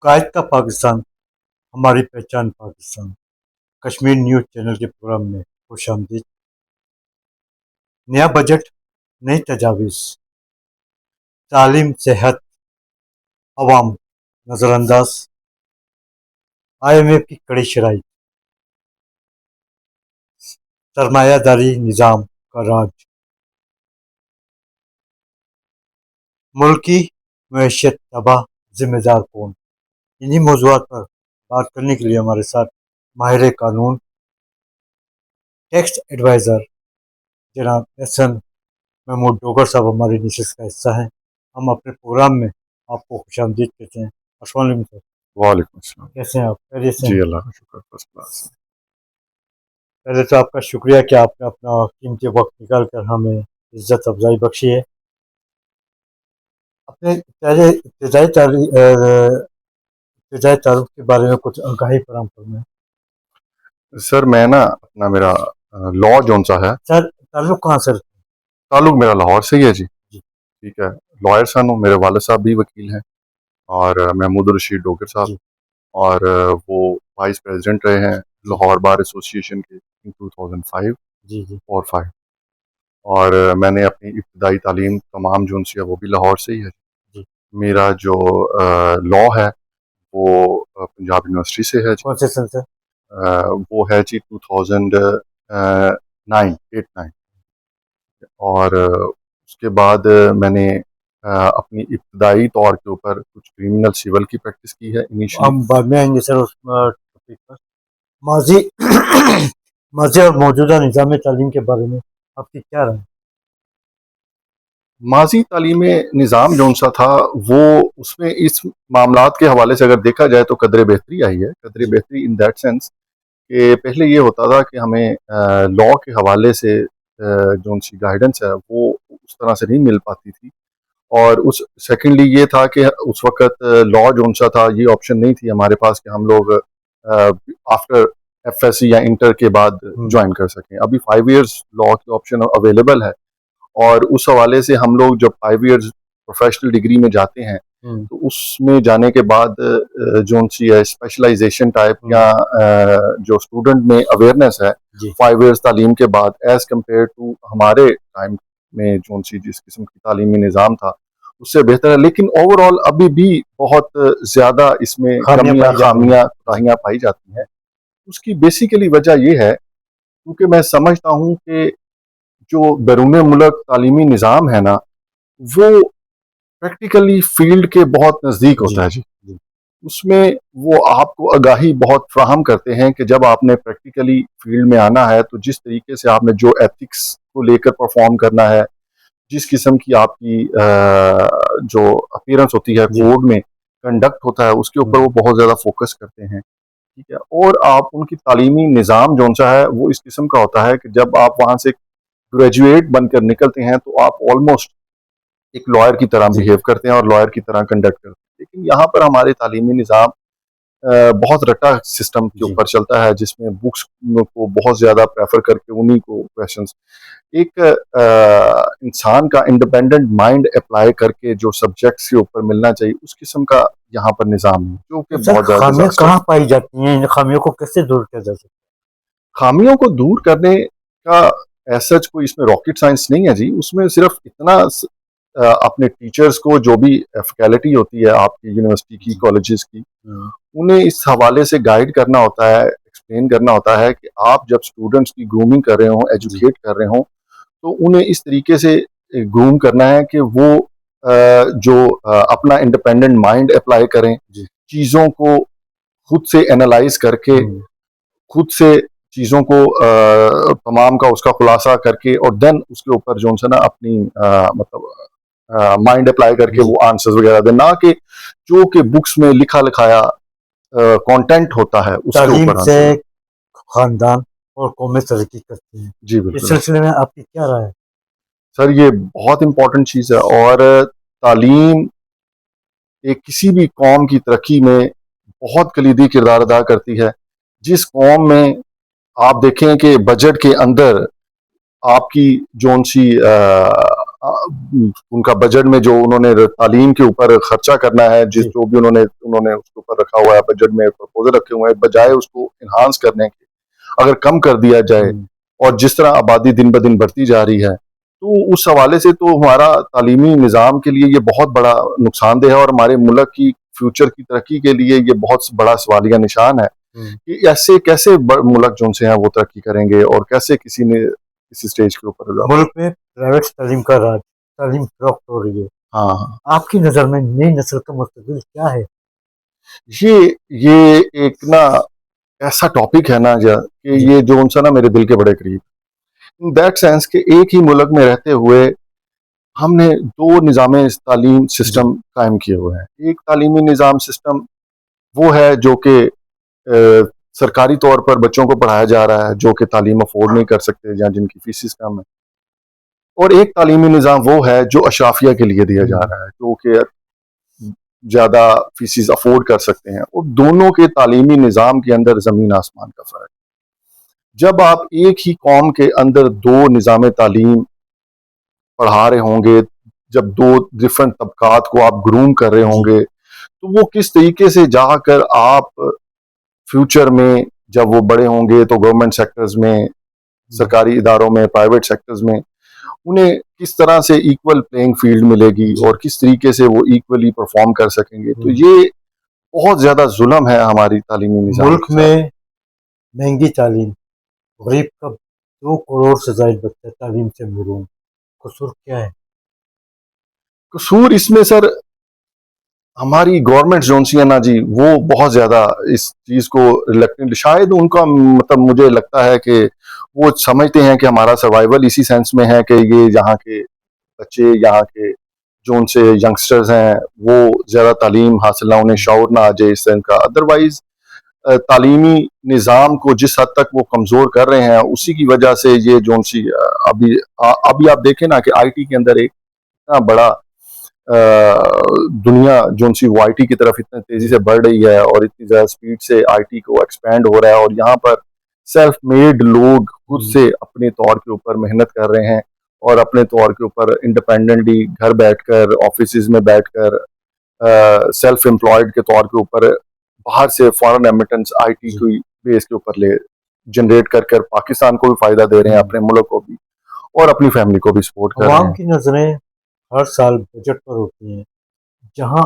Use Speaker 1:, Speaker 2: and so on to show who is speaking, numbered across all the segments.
Speaker 1: कायद का पाकिस्तान, हमारी पहचान पाकिस्तान। कश्मीर न्यूज़ चैनल के प्रोग्राम में खुशामदीद। नया बजट, नई तजावीज़, तालीम, सेहत, अवाम नज़रअंदाज, IMF की कड़ी शराइ, सरमायादारी निज़ाम का राज, मुल्क की मईशत तबाह, जिम्मेदार कौन। इन्हीं मौज़ूआत पर बात करने के लिए हमारे साथ माहिर कानून, टैक्स एडवाइज़र जनाब एहसन महमूद डोगर साहब हमारी नशिस्त का हिस्सा हैं। हम अपने प्रोग्राम में आपको खुशामदीद कहते हैं। अस्सलाम वालेकुम सर।
Speaker 2: वालेकुम अस्सलाम।
Speaker 1: कैसे हैं आप? खैरियत से
Speaker 2: जी
Speaker 1: हैं?
Speaker 2: अल्लाह का शुक्र, फर्स्ट क्लास।
Speaker 1: पहले तो आपका शुक्रिया कि आपने अपना कीमती वक्त निकाल कर हमें इज्जत अफजाई बख्शी है। अपने पहले इब्तदाई तारुफ के बारे में कुछ आगाही फराहम फरमाएं।
Speaker 2: सर मैं ना अपना मेरा लॉ जोन सा है,
Speaker 1: सर ताल्लुक कहाँ सर?
Speaker 2: ताल्लुक मेरा लाहौर से ही है जी।
Speaker 1: जी
Speaker 2: ठीक है, लॉयर सन हूँ, मेरे वालिद साहब भी वकील हैं और महमूद रशीद डोगर साहब,
Speaker 1: जी
Speaker 2: और वो वाइस प्रेसिडेंट रहे हैं
Speaker 1: जी
Speaker 2: लाहौर बार एसोसिएशन के इन 2005
Speaker 1: जी जी
Speaker 2: और 5। और मैंने अपनी इब्तदाई तालीम तमाम जोन से है वो भी लाहौर से ही है।
Speaker 1: जी।
Speaker 2: मेरा जो लॉ है वो पंजाब यूनिवर्सिटी से है जी।
Speaker 1: कौन से सन सर?
Speaker 2: वो है जी 2009 8 9। और उसके बाद मैंने अपनी इब्तदाई तौर के ऊपर कुछ क्रिमिनल सिविल की प्रैक्टिस की है इनिशियली।
Speaker 1: हम बाद में आएंगे सर उस टॉपिक पर। माजी माजी और मौजूदा निज़ाम तालीम के बारे में आपकी क्या राय है?
Speaker 2: माजी तालीमी निज़ाम जौन सा था वो उसमें इस मामलात के हवाले से अगर देखा जाए तो कदरे बेहतरी आई है। कदरे
Speaker 1: जी
Speaker 2: बेहतरी इन दैट सेंस कि पहले ये होता था कि हमें लॉ के हवाले से जौन सी गाइडेंस है वो उस तरह से नहीं मिल पाती थी। और उस सेकेंडली ये था कि उस वक़्त लॉ जौन सा था ये ऑप्शन नहीं थी हमारे पास कि हम लोग आफ्टर एफएससी या इंटर के बाद ज्वाइन कर सकें। अभी 5 इयर्स लॉ की ऑप्शन अवेलेबल है और उस हवाले से हम लोग जब 5 इयर्स प्रोफेशनल डिग्री में जाते हैं तो उसमें जाने के बाद जोन सी है स्पेशलाइजेशन टाइप या जो स्टूडेंट में अवेयरनेस है
Speaker 1: जी
Speaker 2: 5 इयर्स तालीम के बाद एज कम्पेयर टू हमारे टाइम में जोन सी जिस किस्म की तालीमी निज़ाम था उससे बेहतर है। लेकिन ओवरऑल अभी भी बहुत ज़्यादा इसमें
Speaker 1: खामियां
Speaker 2: कमियां
Speaker 1: पाई जाती हैं।
Speaker 2: खामियां कोताहियां पाई जाती हैं। उसकी बेसिकली वजह यह है क्योंकि मैं समझता हूँ कि जो बैरून मुल्क तालीमी निज़ाम है ना वो प्रैक्टिकली फील्ड के बहुत नज़दीक
Speaker 1: जी
Speaker 2: होता है जी।
Speaker 1: जी
Speaker 2: उसमें वो आपको आगाही बहुत फ्राहम करते हैं कि जब आपने प्रैक्टिकली फील्ड में आना है तो जिस तरीके से आपने जो एथिक्स को लेकर परफॉर्म करना है, जिस किस्म की आपकी जो अपीयरेंस होती है
Speaker 1: जी
Speaker 2: कोर्ट में, कंडक्ट होता है, उसके ऊपर वो बहुत ज़्यादा फोकस करते हैं। ठीक है, और आप उनकी तालीमी निज़ाम जौन सा है वो इस किस्म का होता है कि जब आप वहाँ से ग्रेजुएट बनकर निकलते हैं तो आप ऑलमोस्ट एक लॉयर की तरह
Speaker 1: जी।
Speaker 2: बिहेव करते हैं और लॉयर की तरह कंडक्ट करते हैं। लेकिन यहाँ पर हमारे तालीमी निज़ाम बहुत रटा सिस्टम के
Speaker 1: जी
Speaker 2: ऊपर चलता है जिसमें बुक्स को बहुत ज़्यादा प्रेफर करके उन्हीं को क्वेश्चंस एक इंसान का इंडिपेंडेंट माइंड अप्लाई करके जो सब्जेक्ट्स के ऊपर मिलना चाहिए उस किस्म का यहाँ पर निज़ाम है जो कि
Speaker 1: तो सर
Speaker 2: बहुत ज़्यादा
Speaker 1: खामियां
Speaker 2: डिजास्टर।
Speaker 1: कहाँ पाई जाती हैं? इन खामियों को कैसे दूर किया जा सकता
Speaker 2: खामियों को दूर करने का ऐसा कोई इसमें रॉकेट साइंस नहीं है जी। उसमें सिर्फ इतना अपने टीचर्स को जो भी फैकल्टी होती है आपकी यूनिवर्सिटी
Speaker 1: है?
Speaker 2: की
Speaker 1: जी
Speaker 2: कॉलेजेस की उन्हें इस हवाले से गाइड करना होता है, एक्सप्लेन करना होता है कि आप जब स्टूडेंट्स की ग्रूमिंग कर रहे हो,
Speaker 1: जी
Speaker 2: एजुकेट कर रहे हो तो उन्हें इस तरीके से ग्रूम करना है कि वो जो अपना इंडिपेंडेंट माइंड अप्लाई करें,
Speaker 1: जी
Speaker 2: चीज़ों को खुद से एनालाइज करके खुद से चीज़ों को तमाम का उसका खुलासा करके और देन उसके ऊपर जो है ना अपनी मतलब माइंड अप्लाई करके
Speaker 1: जी।
Speaker 2: वो आंसर्स वगैरह दे, ना कि जो कि बुक्स में लिखा लिखाया कंटेंट होता है उसके
Speaker 1: तालीम
Speaker 2: ऊपर
Speaker 1: से
Speaker 2: आंसर।
Speaker 1: खानदान और कौमें तरक्की करती हैं।
Speaker 2: जी
Speaker 1: इस
Speaker 2: बिल्कुल
Speaker 1: सिलसिले में आपकी क्या राय है?
Speaker 2: सर, ये बहुत इंपॉर्टेंट चीज़ है और तालीम एक किसी भी कौम की तरक्की में बहुत कलीदी किरदार अदा करती है। जिस कौम में आप देखें कि बजट के अंदर आपकी जोन सी उनका बजट में जो उन्होंने तालीम के ऊपर खर्चा करना है, जिस
Speaker 1: जी।
Speaker 2: जो भी उन्होंने उन्होंने उसके ऊपर रखा हुआ है बजट में प्रपोजल रखे हुए हैं, बजाय उसको इन्हांस करने के अगर कम कर दिया जाए, और जिस तरह आबादी दिन ब दिन बढ़ती जा रही है, तो उस हवाले से तो हमारा तालीमी निज़ाम के लिए ये बहुत बड़ा नुकसानदेह है, और हमारे मुल्क की फ्यूचर की तरक्की के लिए ये बहुत बड़ा सवालिया निशान है कि ऐसे कैसे मुल्क जो से हैं वो तरक्की करेंगे, और कैसे किसी स्टेज के ऊपर
Speaker 1: मुल्क में प्राइवेट तालीम का राज, तालीम फरोख्त हो रही है।
Speaker 2: हाँ,
Speaker 1: आपकी नज़र में नई नस्ल का मुस्तकबिल क्या है?
Speaker 2: ये एक ना ऐसा टॉपिक है ना कि
Speaker 1: जी।
Speaker 2: ये जो उनसे ना मेरे दिल के बड़े करीब, इन दैट सेंस कि एक ही मुल्क में रहते हुए हमने दो निज़ाम तालीम
Speaker 1: जी।
Speaker 2: सिस्टम कायम किए हुए हैं। एक तालीमी निज़ाम सिस्टम वो है जो कि सरकारी तौर पर बच्चों को पढ़ाया जा रहा है जो कि तालीम अफोर्ड नहीं कर सकते या जिनकी फीसिस कम है, और एक तालीमी निज़ाम वो है जो अशराफिया के लिए दिया जा रहा है जो कि ज़्यादा फीसिस अफोर्ड कर सकते हैं, और दोनों के तालीमी निज़ाम के अंदर ज़मीन आसमान का फ़र्क। जब आप एक ही कौम के अंदर दो निज़ाम तालीम पढ़ा रहे होंगे, जब दो डिफरेंट तबकात को आप ग्रूम कर रहे
Speaker 1: जी।
Speaker 2: होंगे, तो वो किस तरीके से जाकर आप फ्यूचर में जब वो बड़े होंगे तो गवर्नमेंट सेक्टर्स में, सरकारी इदारों में, प्राइवेट सेक्टर्स में उन्हें किस तरह से इक्वल प्लेइंग फील्ड मिलेगी
Speaker 1: जी।
Speaker 2: और किस तरीके से वो इक्वली परफॉर्म कर सकेंगे। तो
Speaker 1: जी।
Speaker 2: ये बहुत ज़्यादा जुल्म है हमारी तालीमी निज़ाम
Speaker 1: मुल्क
Speaker 2: के साथ।
Speaker 1: में महंगी तालीम, गरीब का 2 करोड़ से ज़ायद बच्चा तालीम से महरूम, कसूर क्या है?
Speaker 2: कसूर इसमें सर हमारी गवर्नमेंट जोन सी है ना जी, वो बहुत ज़्यादा इस चीज़ को रिलेक्टेंट, शायद उनका मतलब मुझे लगता है कि वो समझते हैं कि हमारा सर्वाइवल इसी सेंस में है कि ये यहाँ के बच्चे, यहाँ के जो उनसे यंगस्टर्स हैं वो ज़्यादा तालीम हासिल ना, उन्हें शऊर ना आ जाए इस तरह का। अदरवाइज तालीमी निज़ाम को जिस हद तक वो कमज़ोर कर रहे हैं उसी की वजह से ये जो सी अभी आप देखें ना कि आईटी के अंदर एक इतना बड़ा दुनिया जो सी वो आईटी की तरफ इतनी तेज़ी से बढ़ रही है, और इतनी ज़्यादा स्पीड से आईटी को एक्सपैंड हो रहा है, और यहाँ पर सेल्फ मेड लोग खुद से अपने तौर के ऊपर मेहनत कर रहे हैं, और अपने तौर के ऊपर इंडिपेंडेंटली घर बैठकर, ऑफिस में बैठकर, सेल्फ एम्प्लॉयड के तौर के ऊपर बाहर से फॉरेन एमिटेंस आईटी
Speaker 1: जी।
Speaker 2: की बेस के ऊपर ले जनरेट कर कर पाकिस्तान को भी फायदा दे रहे हैं, अपने मुल्क को भी, और अपनी फैमिली को भी सपोर्ट कर रहे
Speaker 1: अवाम
Speaker 2: हैं।
Speaker 1: की नज़रें हर साल बजट पर होती हैं, जहाँ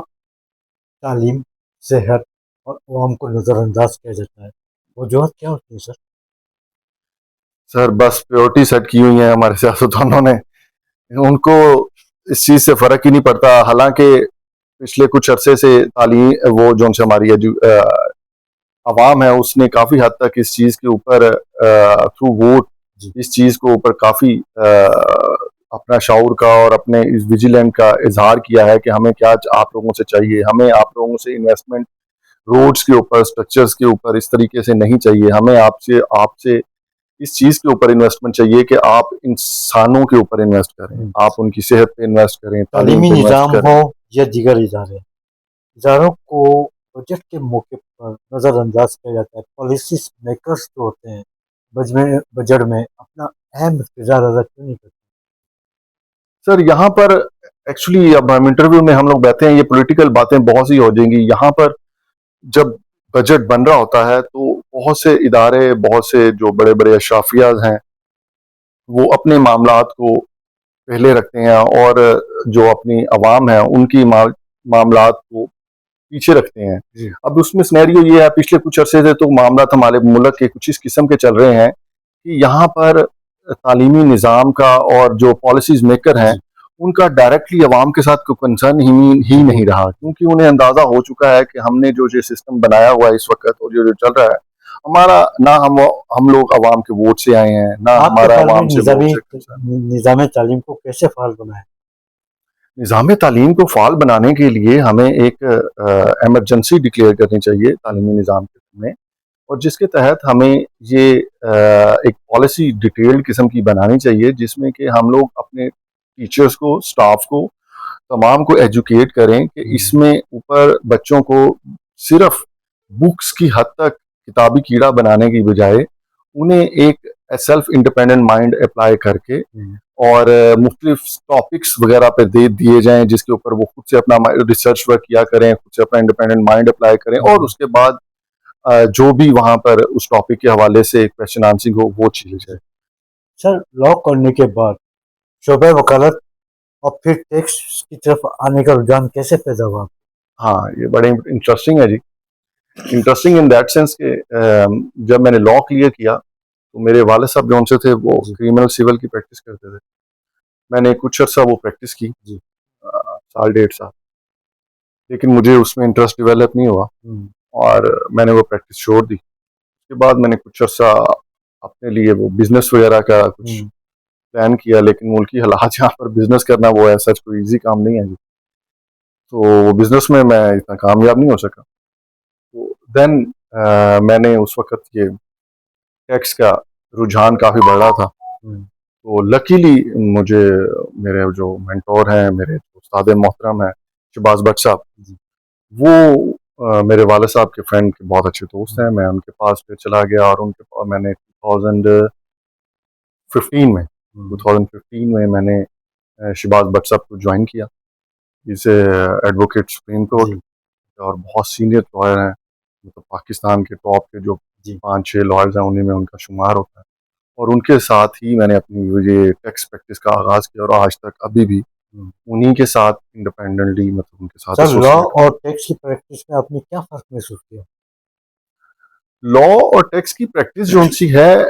Speaker 1: तालीम, सेहत और अवाम को नज़रअंदाज किया जाता है। वजूहत क्या होती है सर?
Speaker 2: सर बस प्रायोरिटी सेट की हुई है हमारे सियासतदानों ने, उनको इस चीज़ से फ़र्क ही नहीं पड़ता। हालांकि पिछले कुछ अरसे से तालीम वो जो से हमारी अवाम है उसने काफ़ी हद तक इस चीज़ के ऊपर थ्रू वोट
Speaker 1: जी।
Speaker 2: इस चीज़ को ऊपर काफ़ी अपना शाऊर का और अपने इस विजिलेंट का इजहार किया है कि हमें क्या आप लोगों से चाहिए। हमें आप लोगों से इन्वेस्टमेंट रोड्स के ऊपर, स्ट्रक्चर्स के ऊपर इस तरीके से नहीं चाहिए। हमें आपसे आपसे इस चीज़ के ऊपर इन्वेस्टमेंट चाहिए कि आप इंसानों के ऊपर इन्वेस्ट करें, आप उनकी सेहत पे इन्वेस्ट करें, तालीम
Speaker 1: तालीमी
Speaker 2: पे इन्वेस्ट
Speaker 1: निज़ाम हो
Speaker 2: करें।
Speaker 1: या दीगर इदारे, इदारों को बजट के मौके पर नज़रअंदाज किया जाता है। पॉलिसी मेकर्स जो होते हैं, बजट में अपना अहम किरदार अदा क्यों नहीं करते?
Speaker 2: सर यहाँ पर एक्चुअली अब हम इंटरव्यू में हम लोग बैठे हैं, ये पॉलिटिकल बातें बहुत सी हो जाएंगी। यहाँ पर जब बजट बन रहा होता है तो बहुत से इदारे, बहुत से जो बड़े बड़े अशराफियाज हैं वो अपने मामलात को पहले रखते हैं, और जो अपनी अवाम है उनकी मामलात को पीछे रखते हैं।
Speaker 1: जी।
Speaker 2: अब उसमें सिनेरियो ये है, पिछले कुछ अरसे से तो मामला हमारे मुल्क के कुछ इस किस्म के चल रहे हैं कि यहाँ पर तालीमी निज़ाम का और जो पॉलिसीज मेकर हैं
Speaker 1: जी।
Speaker 2: उनका डायरेक्टली अवाम के साथ कोई कंसर्न ही
Speaker 1: जी
Speaker 2: नहीं रहा, क्योंकि उन्हें अंदाज़ा हो चुका है कि हमने जो ये सिस्टम बनाया हुआ है इस वक्त और जो जो चल रहा है, हमारा ना हम लोग अवाम के वोट से आए हैं, ना
Speaker 1: आपके
Speaker 2: हमारा
Speaker 1: ख्याल में
Speaker 2: अवाम से वोट से कंसर्न।
Speaker 1: निज़ाम तालीम को कैसे फ़ाल बनाएँ?
Speaker 2: निज़ाम तालीम को फ़ाल बनाने के लिए हमें एक एमरजेंसी डिक्लेयर करनी चाहिए तालीमी निज़ाम के सामने, और जिसके तहत हमें ये एक पॉलिसी डिटेल्ड किस्म की बनानी चाहिए जिसमें कि हम लोग अपने टीचर्स को, स्टाफ को, तमाम को एजुकेट करें कि इसमें ऊपर बच्चों को सिर्फ बुक्स की हद तक किताबी कीड़ा बनाने की बजाय उन्हें एक सेल्फ इंडिपेंडेंट माइंड अप्लाई करके और मुख्तलिफ टॉपिक्स वगैरह पे दे दिए जाएं जिसके ऊपर वो खुद से अपना रिसर्च वर्क किया करें, खुद से अपना इंडिपेंडेंट माइंड अप्लाई करें, और उसके बाद जो भी वहाँ पर उस टॉपिक के हवाले से क्वेश्चन आंसरिंग हो वो चीज़ जाए।
Speaker 1: सर लॉ करने के बाद शोबे वकालत और फिर टैक्स की तरफ आने का रुझान कैसे पैदा हुआ?
Speaker 2: हाँ, ये बड़े इंटरेस्टिंग है जी। इंटरेस्टिंग इन दैट सेंस कि जब मैंने लॉ क्लियर किया तो मेरे वाले साहब जो उनसे थे वो क्रिमिनल सिविल की प्रैक्टिस करते थे। मैंने कुछ अर्सा वो प्रैक्टिस की, साल 1.5 साल, लेकिन मुझे उसमें इंटरेस्ट डेवलप नहीं हुआ और मैंने वो प्रैक्टिस छोड़ दी। उसके बाद मैंने कुछ अर्सा अपने लिए वो बिजनेस वगैरह का कुछ प्लान किया, लेकिन मुल्की हालात यहाँ पर बिजनेस करना वो ऐसा कोई इजी काम नहीं है जी, तो वो बिजनेस में मैं इतना कामयाब नहीं हो सका। तो देन मैंने उस वक्त ये टैक्स का रुझान काफ़ी बढ़ा था, तो लकीली मुझे मेरे जो मेंटोर हैं, मेरे उस्ताद मोहतरम हैं शहबाज भट्ट साहब, वो मेरे वाले साहब के फ्रेंड के बहुत अच्छे दोस्त हैं। मैं उनके पास फिर चला गया और उनके पास मैंने 2015 में मैंने शहबाज भट्ट साहब को ज्वाइन किया। इसे एडवोकेट सुप्रीम कोर्ट और बहुत सीनियर लॉयर हैं, मतलब पाकिस्तान के टॉप के जो 5-6 लॉयर्स हैं उन्हीं में उनका शुमार होता है, और उनके साथ ही मैंने अपनी ये टैक्स प्रैक्टिस का आगाज़ किया और आज तक अभी भी उन्हीं के साथ इंडिपेंडेंटली, मतलब उनके साथ।
Speaker 1: सर लॉ और टैक्स की प्रैक्टिस में आपने क्या फ़र्क महसूस किया?
Speaker 2: लॉ और टैक्स की प्रैक्टिस जो सी है,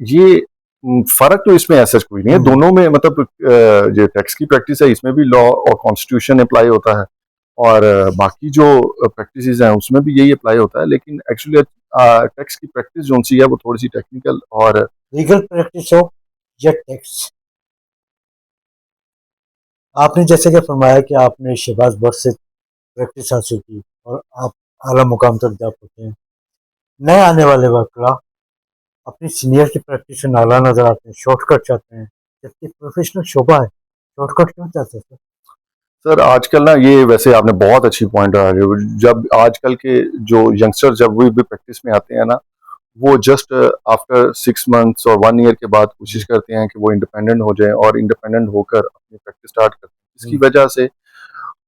Speaker 2: ये फ़र्क तो इसमें ऐसा कोई नहीं है, दोनों में मतलब जो टैक्स की प्रैक्टिस है इसमें भी लॉ और कॉन्स्टिट्यूशन अप्लाई होता है, और बाकी जो प्रैक्टिसेस हैं उसमें भी यही अप्लाई होता है, लेकिन एक्चुअली टैक्स की प्रैक्टिस जो सी है वो थोड़ी सी टेक्निकल और
Speaker 1: लीगल प्रैक्टिस हो या टैक्स, आपने जैसे कि फरमाया कि आपने शहबाज भट्ट से प्रैक्टिस हासिल की और आप आला मुकाम तक जा पहुंचे हैं। नए आने वाले वकला अपनी सीनियर की प्रैक्टिस से नाला नजर आते हैं, शॉर्टकट चाहते हैं, जबकि प्रोफेशनल शोबा है, शॉर्टकट क्यों चाहते हैं सर?
Speaker 2: सर आजकल ना, ये वैसे आपने बहुत अच्छी पॉइंट आ रही हो, जब आजकल के जो यंगस्टर जब वो भी प्रैक्टिस में आते हैं ना, वो जस्ट आफ्टर 6 मंथ्स और 1 ईयर के बाद कोशिश करते हैं कि वो इंडिपेंडेंट हो जाएं और इंडिपेंडेंट होकर अपनी प्रैक्टिस स्टार्ट करते हैं। इसकी वजह से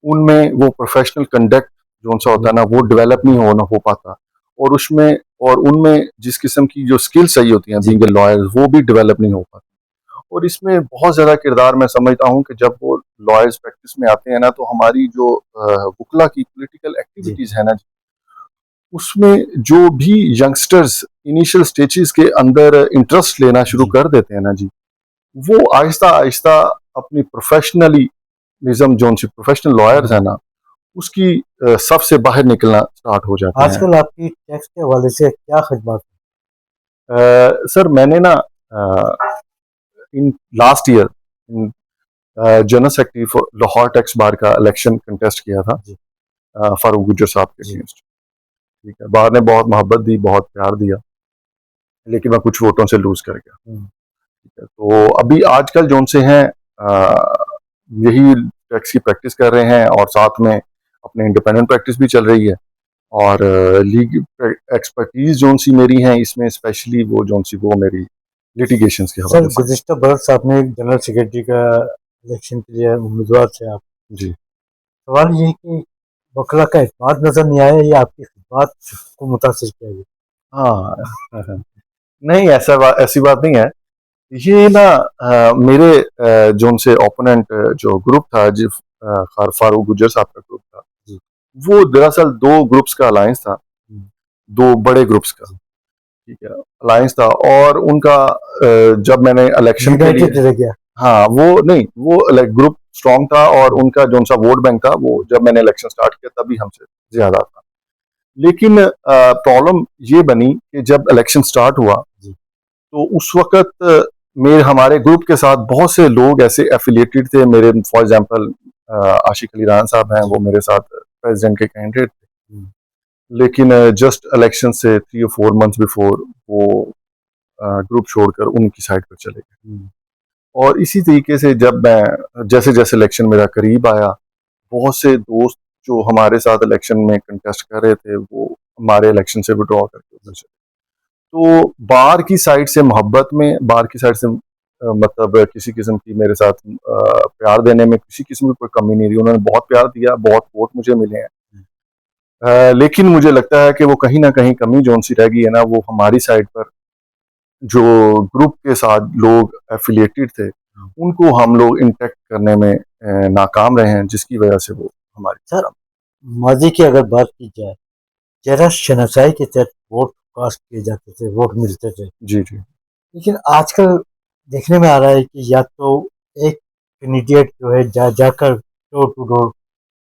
Speaker 2: उनमें वो प्रोफेशनल कंडक्ट जो सा होता है ना वो डेवलप नहीं हो पाता, और उसमें और उनमें जिस किस्म की जो स्किल्स चाहिए होती हैं बीइंग ए लॉयर, वो भी डेवलप नहीं हो पाती। और इसमें बहुत ज़्यादा किरदार मैं समझता हूँ कि जब वो लॉयर्स प्रैक्टिस में आते हैं ना, तो हमारी जो वकला की पॉलिटिकल एक्टिविटीज़ है ना, उसमें जो भी यंगस्टर्स इनिशियल स्टेजेस के अंदर इंटरेस्ट लेना शुरू कर देते हैं ना जी, वो आहिस्ता आहिस्ता अपनी प्रोफेशनलिज्म जो उनसे प्रोफेशनल लॉयर्स है ना, उसकी सबसे बाहर निकलना स्टार्ट हो जाते हैं।
Speaker 1: आजकल आपकी टैक्स के हवाले से क्या खिदमत
Speaker 2: सर मैंने ना in last year general secretary for Lahore tax bar का इलेक्शन कंटेस्ट किया था फारूक गुज्जर साहब के अगेंस्ट। ठीक है, बार ने बहुत मोहब्बत दी, बहुत प्यार दिया, लेकिन मैं कुछ वोटों से लूज कर गया। ठीक है, तो अभी आजकल जो उनसे हैं यही टैक्स की प्रैक्टिस कर रहे हैं और साथ में अपने इंडिपेंडेंट प्रैक्टिस भी चल रही है, और लीगल एक्सपर्टीज जो सी मेरी हैं इसमें, स्पेशली वो जो सी वो मेरी लिटिगेशन के हवाले से।
Speaker 1: गुज़िश्ता बरस आपने जनरल सेक्रेटरी का इलेक्शन के लिए उम्मीदवार थे आप
Speaker 2: जी,
Speaker 1: सवाल ये है कि वकला का एतमाद नजर नहीं आया या आपकी खिदमत को मुतासिर किया गया?
Speaker 2: हाँ नहीं, ऐसी बात नहीं है। ये ना मेरे जो उनसे ओपोनेंट जो ग्रुप था, जी फारूक गुज्जर साहब का ग्रुप था, वो दरअसल 2 ग्रुप्स का अलायंस था, 2 बड़े ग्रुप्स का। ठीक है, अलायंस था, और उनका जब मैंने इलेक्शन के लिए, हाँ वो नहीं, वो ग्रुप स्ट्रांग था और उनका जो सा वोट बैंक था वो जब मैंने इलेक्शन स्टार्ट किया तभी हमसे ज्यादा था। लेकिन प्रॉब्लम ये बनी कि जब इलेक्शन स्टार्ट हुआ तो उस वक्त मेरे हमारे ग्रुप के साथ बहुत से लोग ऐसे एफिलिएटेड थे मेरे, फॉर एग्जांपल आशिक अली रान साहब हैं, वो मेरे साथ प्रेसिडेंट के कैंडिडेट थे, लेकिन जस्ट इलेक्शन से 3 और 4 मंथ्स बिफोर वो ग्रुप छोड़कर उनकी साइड पर चले गए। और इसी तरीके से जब मैं जैसे जैसे इलेक्शन मेरा करीब आया, बहुत से दोस्त जो हमारे साथ इलेक्शन में कंटेस्ट कर रहे थे वो हमारे इलेक्शन से विड्रॉ करके उधर चले। तो बार की साइड से मोहब्बत में, बार की साइड से मतलब किसी किस्म की मेरे साथ प्यार देने में किसी किस्म की कोई कमी नहीं रही। उन्होंने बहुत प्यार दिया, बहुत वोट मुझे मिले हैं। लेकिन मुझे लगता है कि वो कहीं ना कहीं कमी जो सी रह गई है ना, वो हमारी साइड पर जो ग्रुप के साथ लोग एफिलिएटेड थे, उनको हम लोग इंटेक्ट करने में नाकाम रहे हैं, जिसकी वजह से वो हमारी
Speaker 1: सर, माजी की अगर बात की जाए, जरा शनासाई के तहत वोट कास्ट किए जाते थे, वोट मिलते थे,
Speaker 2: जी जी
Speaker 1: लेकिन आजकल देखने में आ रहा है कि या तो एक कैंडिडेट जो है जाकर डोर टू डोर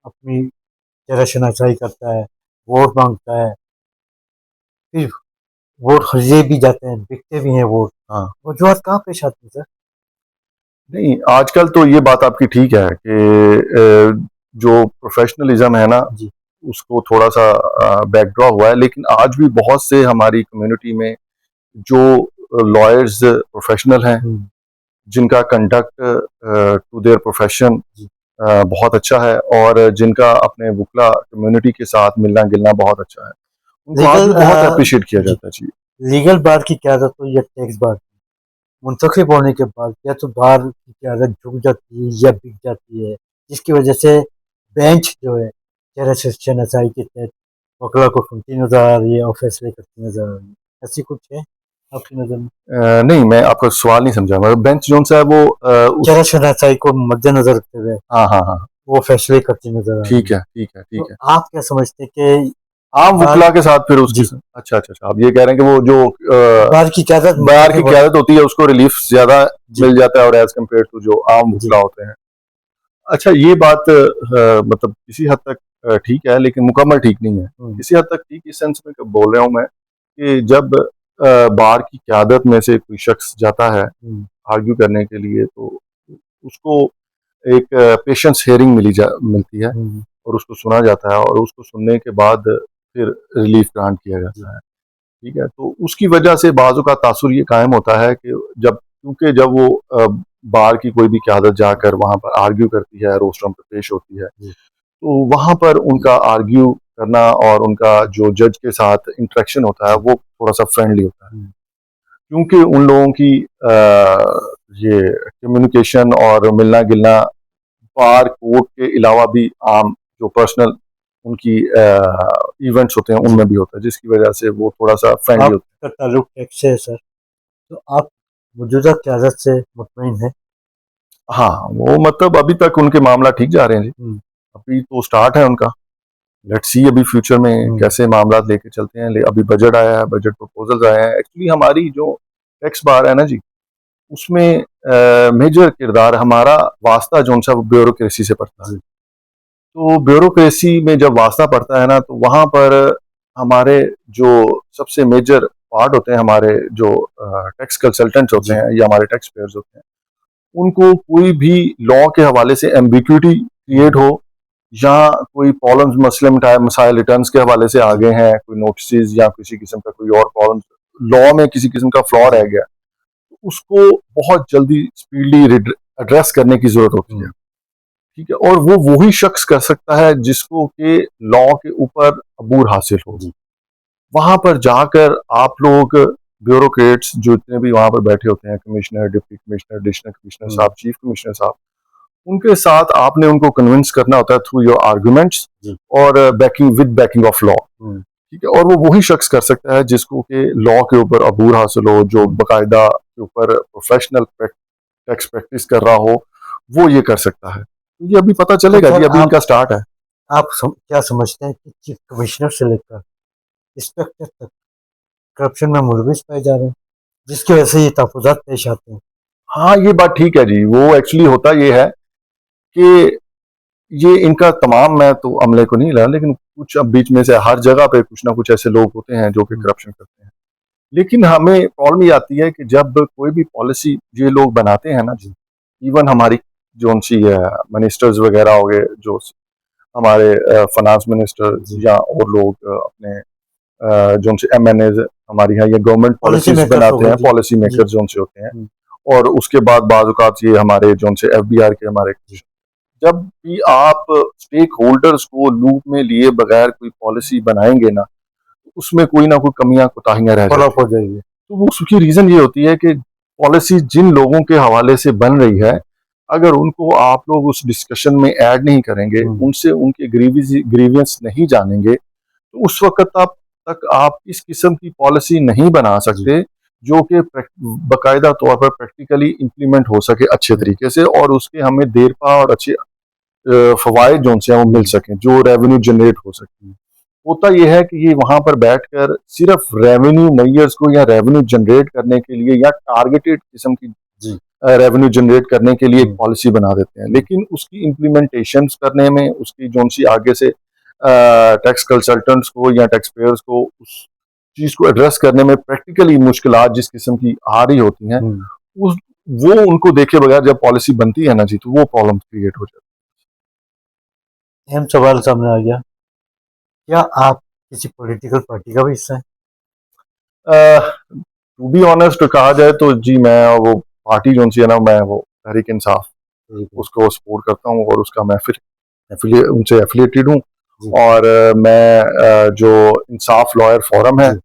Speaker 1: अपनी जरा शनासाई करता है, वोट मांगता है, फिर वोट खरीदे भी जाते हैं, बिकते भी हैं वोट।
Speaker 2: हाँ।
Speaker 1: वजूहत कहाँ पेश आती है सर?
Speaker 2: नहीं, आजकल तो ये बात आपकी ठीक है कि जो प्रोफेशनलिज्म है ना,
Speaker 1: जी।
Speaker 2: उसको थोड़ा सा बैकड्रॉ हुआ है, लेकिन आज भी बहुत से हमारी कम्युनिटी में जो लॉयर्स प्रोफेशनल हैं, जिनका कंडक्ट टू देयर प्रोफेशन बहुत अच्छा है, और जिनका अपने वकला कम्युनिटी के साथ मिलना गिलना बहुत अच्छा है, उनको आज
Speaker 1: लीगल
Speaker 2: भी बहुत अप्रिशिएट किया
Speaker 1: जी,
Speaker 2: जाता है। जी
Speaker 1: लीगल बार की क्यादत हो या टैक्स बार की, मुंतखब होने के बाद या तो बार की क्यादत झुक जाती है या बिक जाती है, जिसकी वजह से बेंच जो है जरा शनासाई के तहत वकला को सुनती नजर आ रही है और फैसले करती नजर आ रही है। ऐसी कुछ है आपकी नज़र में?
Speaker 2: नहीं, मैं आपका सवाल नहीं समझा। मतलब बेंच जोन सा है वो उस
Speaker 1: जरा शनासाई को मद्देनजर रखते हुए
Speaker 2: हाँ हाँ हाँ,
Speaker 1: वो फैसले करती नजर आ रही
Speaker 2: ठीक
Speaker 1: है।
Speaker 2: है ठीक है ठीक
Speaker 1: तो
Speaker 2: है।
Speaker 1: आप क्या समझते हैं कि
Speaker 2: आम
Speaker 1: बार
Speaker 2: वकला के साथ फिर उसके
Speaker 1: जी
Speaker 2: अच्छा अच्छा अच्छा, आप ये कह रहे हैं कि वो जो
Speaker 1: बार की क्यादत
Speaker 2: बार की
Speaker 1: मुंतखब
Speaker 2: क्यादत होती है उसको रिलीफ ज्यादा
Speaker 1: जी
Speaker 2: मिल जाता है, और एज कम्पेयर टू जो आम
Speaker 1: जी
Speaker 2: वकला होते हैं। अच्छा, ये बात मतलब किसी हद तक ठीक है, लेकिन मुकम्मल ठीक नहीं है। किसी हद तक ठीक इस सेंस में बोल रहा हूँ मैं कि जब बार की क्यादत में से कोई शख्स जाता है आर्ग्यू करने के लिए, तो उसको एक पेशेंस हेयरिंग मिलती है, और उसको सुना जाता है, और उसको सुनने के बाद फिर रिलीफ ग्रांट किया जाता है। ठीक है, तो उसकी वजह से बाज़ों का तासुर ये कायम होता है कि क्योंकि जब वो बार की कोई भी क़यादत जाकर वहाँ पर आर्ग्यू करती है, रोस्ट्रम पे पेश होती है, तो वहाँ पर उनका आर्ग्यू करना और उनका जो जज के साथ इंटरेक्शन होता है वो थोड़ा सा फ्रेंडली होता है, क्योंकि उन लोगों की ये कम्युनिकेशन और मिलना गिलना बार कोर्ट के अलावा भी आम जो पर्सनल उनकी इवेंट्स होते हैं उनमें भी होता है, जिसकी वजह से वो थोड़ा सा फ्रेंडली होता
Speaker 1: आपका ताल्लुक टैक्स से है सर, तो आप मौजूदा क़यादत से मुतमईन हैं?
Speaker 2: है। हाँ, वो मतलब अभी तक उनके मामला ठीक जा रहे हैं जी। अभी तो स्टार्ट है उनका। लेट्स सी अभी फ्यूचर में कैसे मामला लेके चलते हैं। अभी बजट आया है, बजट प्रपोजल्स आए हैं। एक्चुअली हमारी जो टैक्स बार है ना जी, उसमें मेजर किरदार हमारा वास्ता जो सा ब्यूरोक्रेसी से पड़ता है। तो ब्यूरोक्रेसी में जब वास्ता पड़ता है ना, तो वहाँ पर हमारे जो सबसे मेजर पार्ट होते हैं, हमारे जो टैक्स कंसल्टेंट्स होते हैं या हमारे टैक्स पेयर्स होते हैं, उनको कोई भी लॉ के हवाले से एम्बिग्यूटी क्रिएट हो, या कोई प्रॉब्लम्स मसाइल रिटर्न्स के हवाले से आ गए हैं, कोई नोटिस या किसी किस्म का कोई और प्रॉब्लम लॉ में किसी किस्म का फ्लॉ रह गया, तो उसको बहुत जल्दी स्पीडली एड्रेस करने की जरूरत होती है। ठीक है, और वो वही शख्स कर सकता है जिसको के लॉ के ऊपर अबूर हासिल हो। वहां पर जाकर आप लोग ब्यूरोक्रेट्स जो इतने भी वहां पर बैठे होते हैं, commissioner, deputy commissioner, additional commissioner साहब, चीफ कमिश्नर साहब, उनके साथ आपने उनको कन्विंस करना होता है थ्रू योर आर्गुमेंट्स और बैकिंग ऑफ लॉ। ठीक है, और वो वही शख्स कर सकता है जिसको के लॉ के ऊपर अबूर हासिल हो, जो बाकायदा के ऊपर प्रोफेशनल टैक्स प्रैक्टिस कर रहा हो, वो ये कर सकता है। तो ये अभी पता चलेगा
Speaker 1: तो
Speaker 2: जी, अभी
Speaker 1: आप
Speaker 2: इनका स्टार्ट है।
Speaker 1: क्या समझते हैं कि चीफ कमिश्नर से लेकर इंस्पेक्टर तक करप्शन में मुलविस पाए जा रहे हैं, जिसकी वजह से ये तहफ़्फ़ुज़ात पेश आते हैं?
Speaker 2: हाँ, ये बात ठीक है जी। वो एक्चुअली होता ये है कि ये इनका तमाम, मैं तो अमले को नहीं ला, लेकिन कुछ अब बीच में से हर जगह पे कुछ ना कुछ ऐसे लोग होते हैं जो कि करप्शन करते हैं। लेकिन हमें प्रॉब्लम ये आती है कि जब कोई भी पॉलिसी ये लोग बनाते हैं ना जी, इवन हमारी जो सी मिनिस्टर्स वगैरह हो गए, जो हमारे फाइनेंस मिनिस्टर या और लोग अपने जो से MNAs हमारी यहाँ ये गवर्नमेंट
Speaker 1: पॉलिसी
Speaker 2: पॉलिसीज
Speaker 1: मेकर्स हो
Speaker 2: बनाते
Speaker 1: गए
Speaker 2: हैं,
Speaker 1: जी।
Speaker 2: पॉलिसी
Speaker 1: जी।
Speaker 2: मेकर जो से होते हैं, और उसके बाद बाज़ औक़ात ये हमारे जो से FBR के हमारे, जब भी आप स्टेक होल्डर्स को लूप में लिए बगैर कोई पॉलिसी बनाएंगे ना, उसमें कोई ना कोई कमियां कोताहियां रह जाती
Speaker 1: फॉलोअप
Speaker 2: हैं।
Speaker 1: हो जाएगी।
Speaker 2: तो वो उसकी रीजन ये होती है कि पॉलिसी जिन लोगों के हवाले से बन रही है, अगर उनको आप लोग उस डिस्कशन में ऐड नहीं करेंगे, उनसे उनके ग्रीवियंस नहीं जानेंगे, तो उस वक्त आप इस किस्म की पॉलिसी नहीं बना
Speaker 1: जी।
Speaker 2: सकते जो कि बाकायदा तौर पर प्रैक्टिकली इम्प्लीमेंट हो सके अच्छे तरीके से, और उसके हमें देर पा और अच्छे फवायद जो उनसे वो मिल सकें, जो रेवेन्यू जनरेट हो सके। होता यह है कि ये वहां पर बैठकर सिर्फ रेवेन्यू मैयर्स को या रेवेन्यू जनरेट करने के लिए या टारगेटेड किस्म की
Speaker 1: जी।
Speaker 2: रेवेन्यू जनरेट करने के लिए एक
Speaker 1: हम्म।
Speaker 2: पॉलिसी बना देते हैं, लेकिन उसकी इम्प्लीमेंटेशन करने में, उसकी जो सी आगे से टैक्स कंसल्टेंट्स को या टैक्स पेयर्स को उस चीज को एड्रेस करने में प्रैक्टिकली मुश्किलात जिस किस्म की आ रही होती हैं,
Speaker 1: हम्म।
Speaker 2: उस वो उनको देखे बगैर जब पॉलिसी बनती है ना जी, तो वो प्रॉब्लम क्रिएट हो जाती
Speaker 1: अहम सवाल सामने आ गया, क्या आप किसी पॉलिटिकल पार्टी का भी हिस्सा हैं?
Speaker 2: है। टू बी ऑनेस्ट कहा जाए तो जी, मैं वो पार्टी जो सी है ना, मैं वो तहरीक इंसाफ
Speaker 1: ठीक है।
Speaker 2: उसको सपोर्ट करता हूँ, और उसका मैं फिर उनसे एफिलिएटेड हूँ।
Speaker 1: जी।
Speaker 2: और मैं जो इंसाफ लॉयर फोरम है
Speaker 1: जी।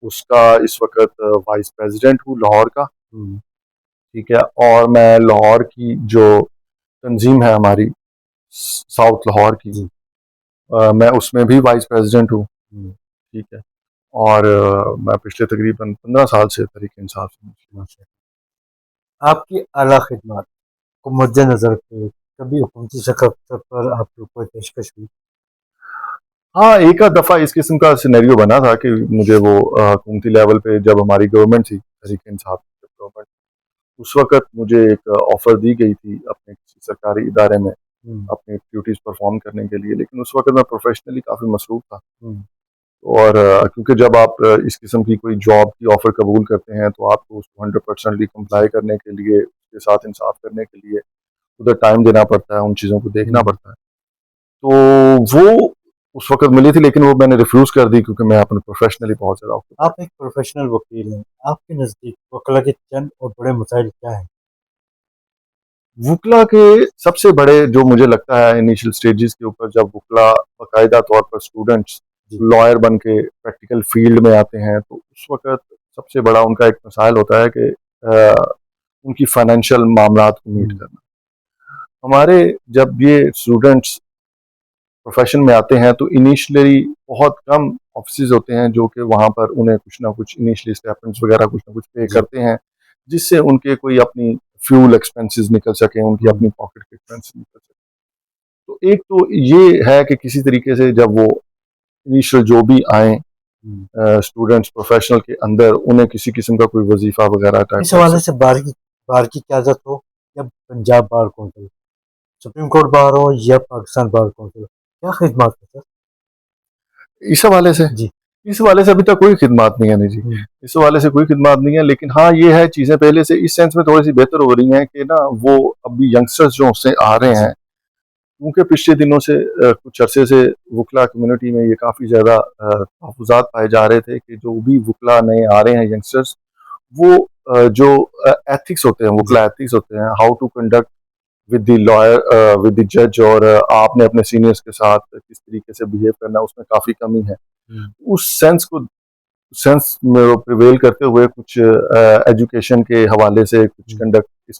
Speaker 2: उसका इस वक्त वाइस प्रेसिडेंट हूँ लाहौर का।
Speaker 1: हम्म।
Speaker 2: ठीक है। और मैं लाहौर की जो तंजीम है हमारी, साउथ लाहौर की,
Speaker 1: जी।
Speaker 2: मैं उसमें भी वाइस प्रेसिडेंट हूँ।
Speaker 1: हम्म।
Speaker 2: ठीक है। और मैं पिछले तकरीबन 15 साल से तहरीक इंसाफ से हूँ।
Speaker 1: माशा। आपकी आला खिदमत को मद्देनजर रखते हुए कभी हुकूमती सख्त पर आपके ऊपर पेशकश हुई?
Speaker 2: हाँ, एक आध दफ़ा इस किस्म का सिनेरियो बना था कि मुझे वो हुकूमती लेवल पे, जब हमारी गवर्नमेंट थी तहरीक इंसाफ की गवर्नमेंट, उस वक्त मुझे एक ऑफर दी गई थी अपने किसी सरकारी इदारे में
Speaker 1: हम्म।
Speaker 2: अपनी ड्यूटीज परफॉर्म करने के लिए, लेकिन उस वक्त मैं प्रोफेशनली काफ़ी मसरूफ था।
Speaker 1: हम्म।
Speaker 2: और क्योंकि जब आप इस किस्म की कोई जॉब की ऑफर कबूल करते हैं, तो आपको उसको 100% कंप्लाई करने के लिए, उसके साथ इंसाफ करने के लिए उधर टाइम देना पड़ता है, उन चीज़ों को देखना
Speaker 1: हम्म।
Speaker 2: पड़ता है। तो वो उस वक़्त मिली थी, लेकिन वो मैंने रिफ्यूज़ कर दी क्योंकि मैं अपने प्रोफ़ेशनली बहुत ज़्यादा ऑक्यूपाइड
Speaker 1: आप एक प्रोफेशनल वकील हैं, आपके नज़दीक वकला के चंद और बड़े मसाइल क्या हैं?
Speaker 2: हूँ। वुकला के सबसे बड़े जो मुझे लगता है इनिशियल स्टेजेस के ऊपर, जब वुकला बाकायदा तौर पर स्टूडेंट्स
Speaker 1: जी।
Speaker 2: लॉयर बन के प्रैक्टिकल फ़ील्ड में आते हैं, तो उस वक़्त सबसे बड़ा उनका एक मसाइल होता है कि उनकी फ़ाइनेंशियल मामलात को मीट
Speaker 1: हम्म।
Speaker 2: करना। हमारे जब ये स्टूडेंट्स प्रोफेशन में आते हैं, तो इनिशियली बहुत कम ऑफिसेज होते हैं जो कि वहाँ पर उन्हें कुछ ना कुछ इनिशियली स्टेपमेंट्स वगैरह कुछ ना कुछ पे
Speaker 1: जी।
Speaker 2: करते हैं, जिससे उनके कोई अपनी फ्यूल एक्सपेंसेस निकल सकें, उनकी
Speaker 1: हम्म।
Speaker 2: अपनी पॉकेट के एक्सपेंसेस निकल सकें। तो एक तो ये है कि किसी तरीके से जब वो इनिशियल जो भी आए
Speaker 1: हम्म।
Speaker 2: स्टूडेंट्स प्रोफेशनल के अंदर, उन्हें किसी किस्म का कोई वजीफा वगैरह टाइप
Speaker 1: इस
Speaker 2: का
Speaker 1: हवाले से बार की क्यादत हो या Punjab bar council, supreme court bar हो या पाकिस्तान बार कौंसिल, क्या खिदमत है सर?
Speaker 2: इस हवाले से
Speaker 1: जी।
Speaker 2: इस हवाले से अभी तक कोई खिदमत नहीं है, नहीं जी।
Speaker 1: हम्म।
Speaker 2: इस हवाले से कोई खिदमत नहीं है, लेकिन हाँ ये है, चीज़ें पहले से इस सेंस में थोड़ी सी बेहतर हो रही हैं कि ना, वो अभी यंगस्टर्स जो उससे आ रहे
Speaker 1: जी।
Speaker 2: हैं, क्योंकि पिछले दिनों से कुछ अरसे से वुकला कम्युनिटी में ये काफ़ी ज़्यादा तहफ़्फ़ुज़ात पाए जा रहे थे कि जो भी वुकला नए आ रहे हैं यंगस्टर्स, वो जो एथिक्स होते हैं,
Speaker 1: जी।
Speaker 2: वुकला एथिक्स होते हैं, how to conduct with the lawyer, with the जज, और आपने अपने सीनियर्स के साथ किस तरीके से बिहेव करना, उसमें काफ़ी कमी है।
Speaker 1: हम्म।
Speaker 2: उस सेंस में प्रिवेल करते हुए कुछ एजुकेशन के हवाले से, कुछ
Speaker 1: हम्म।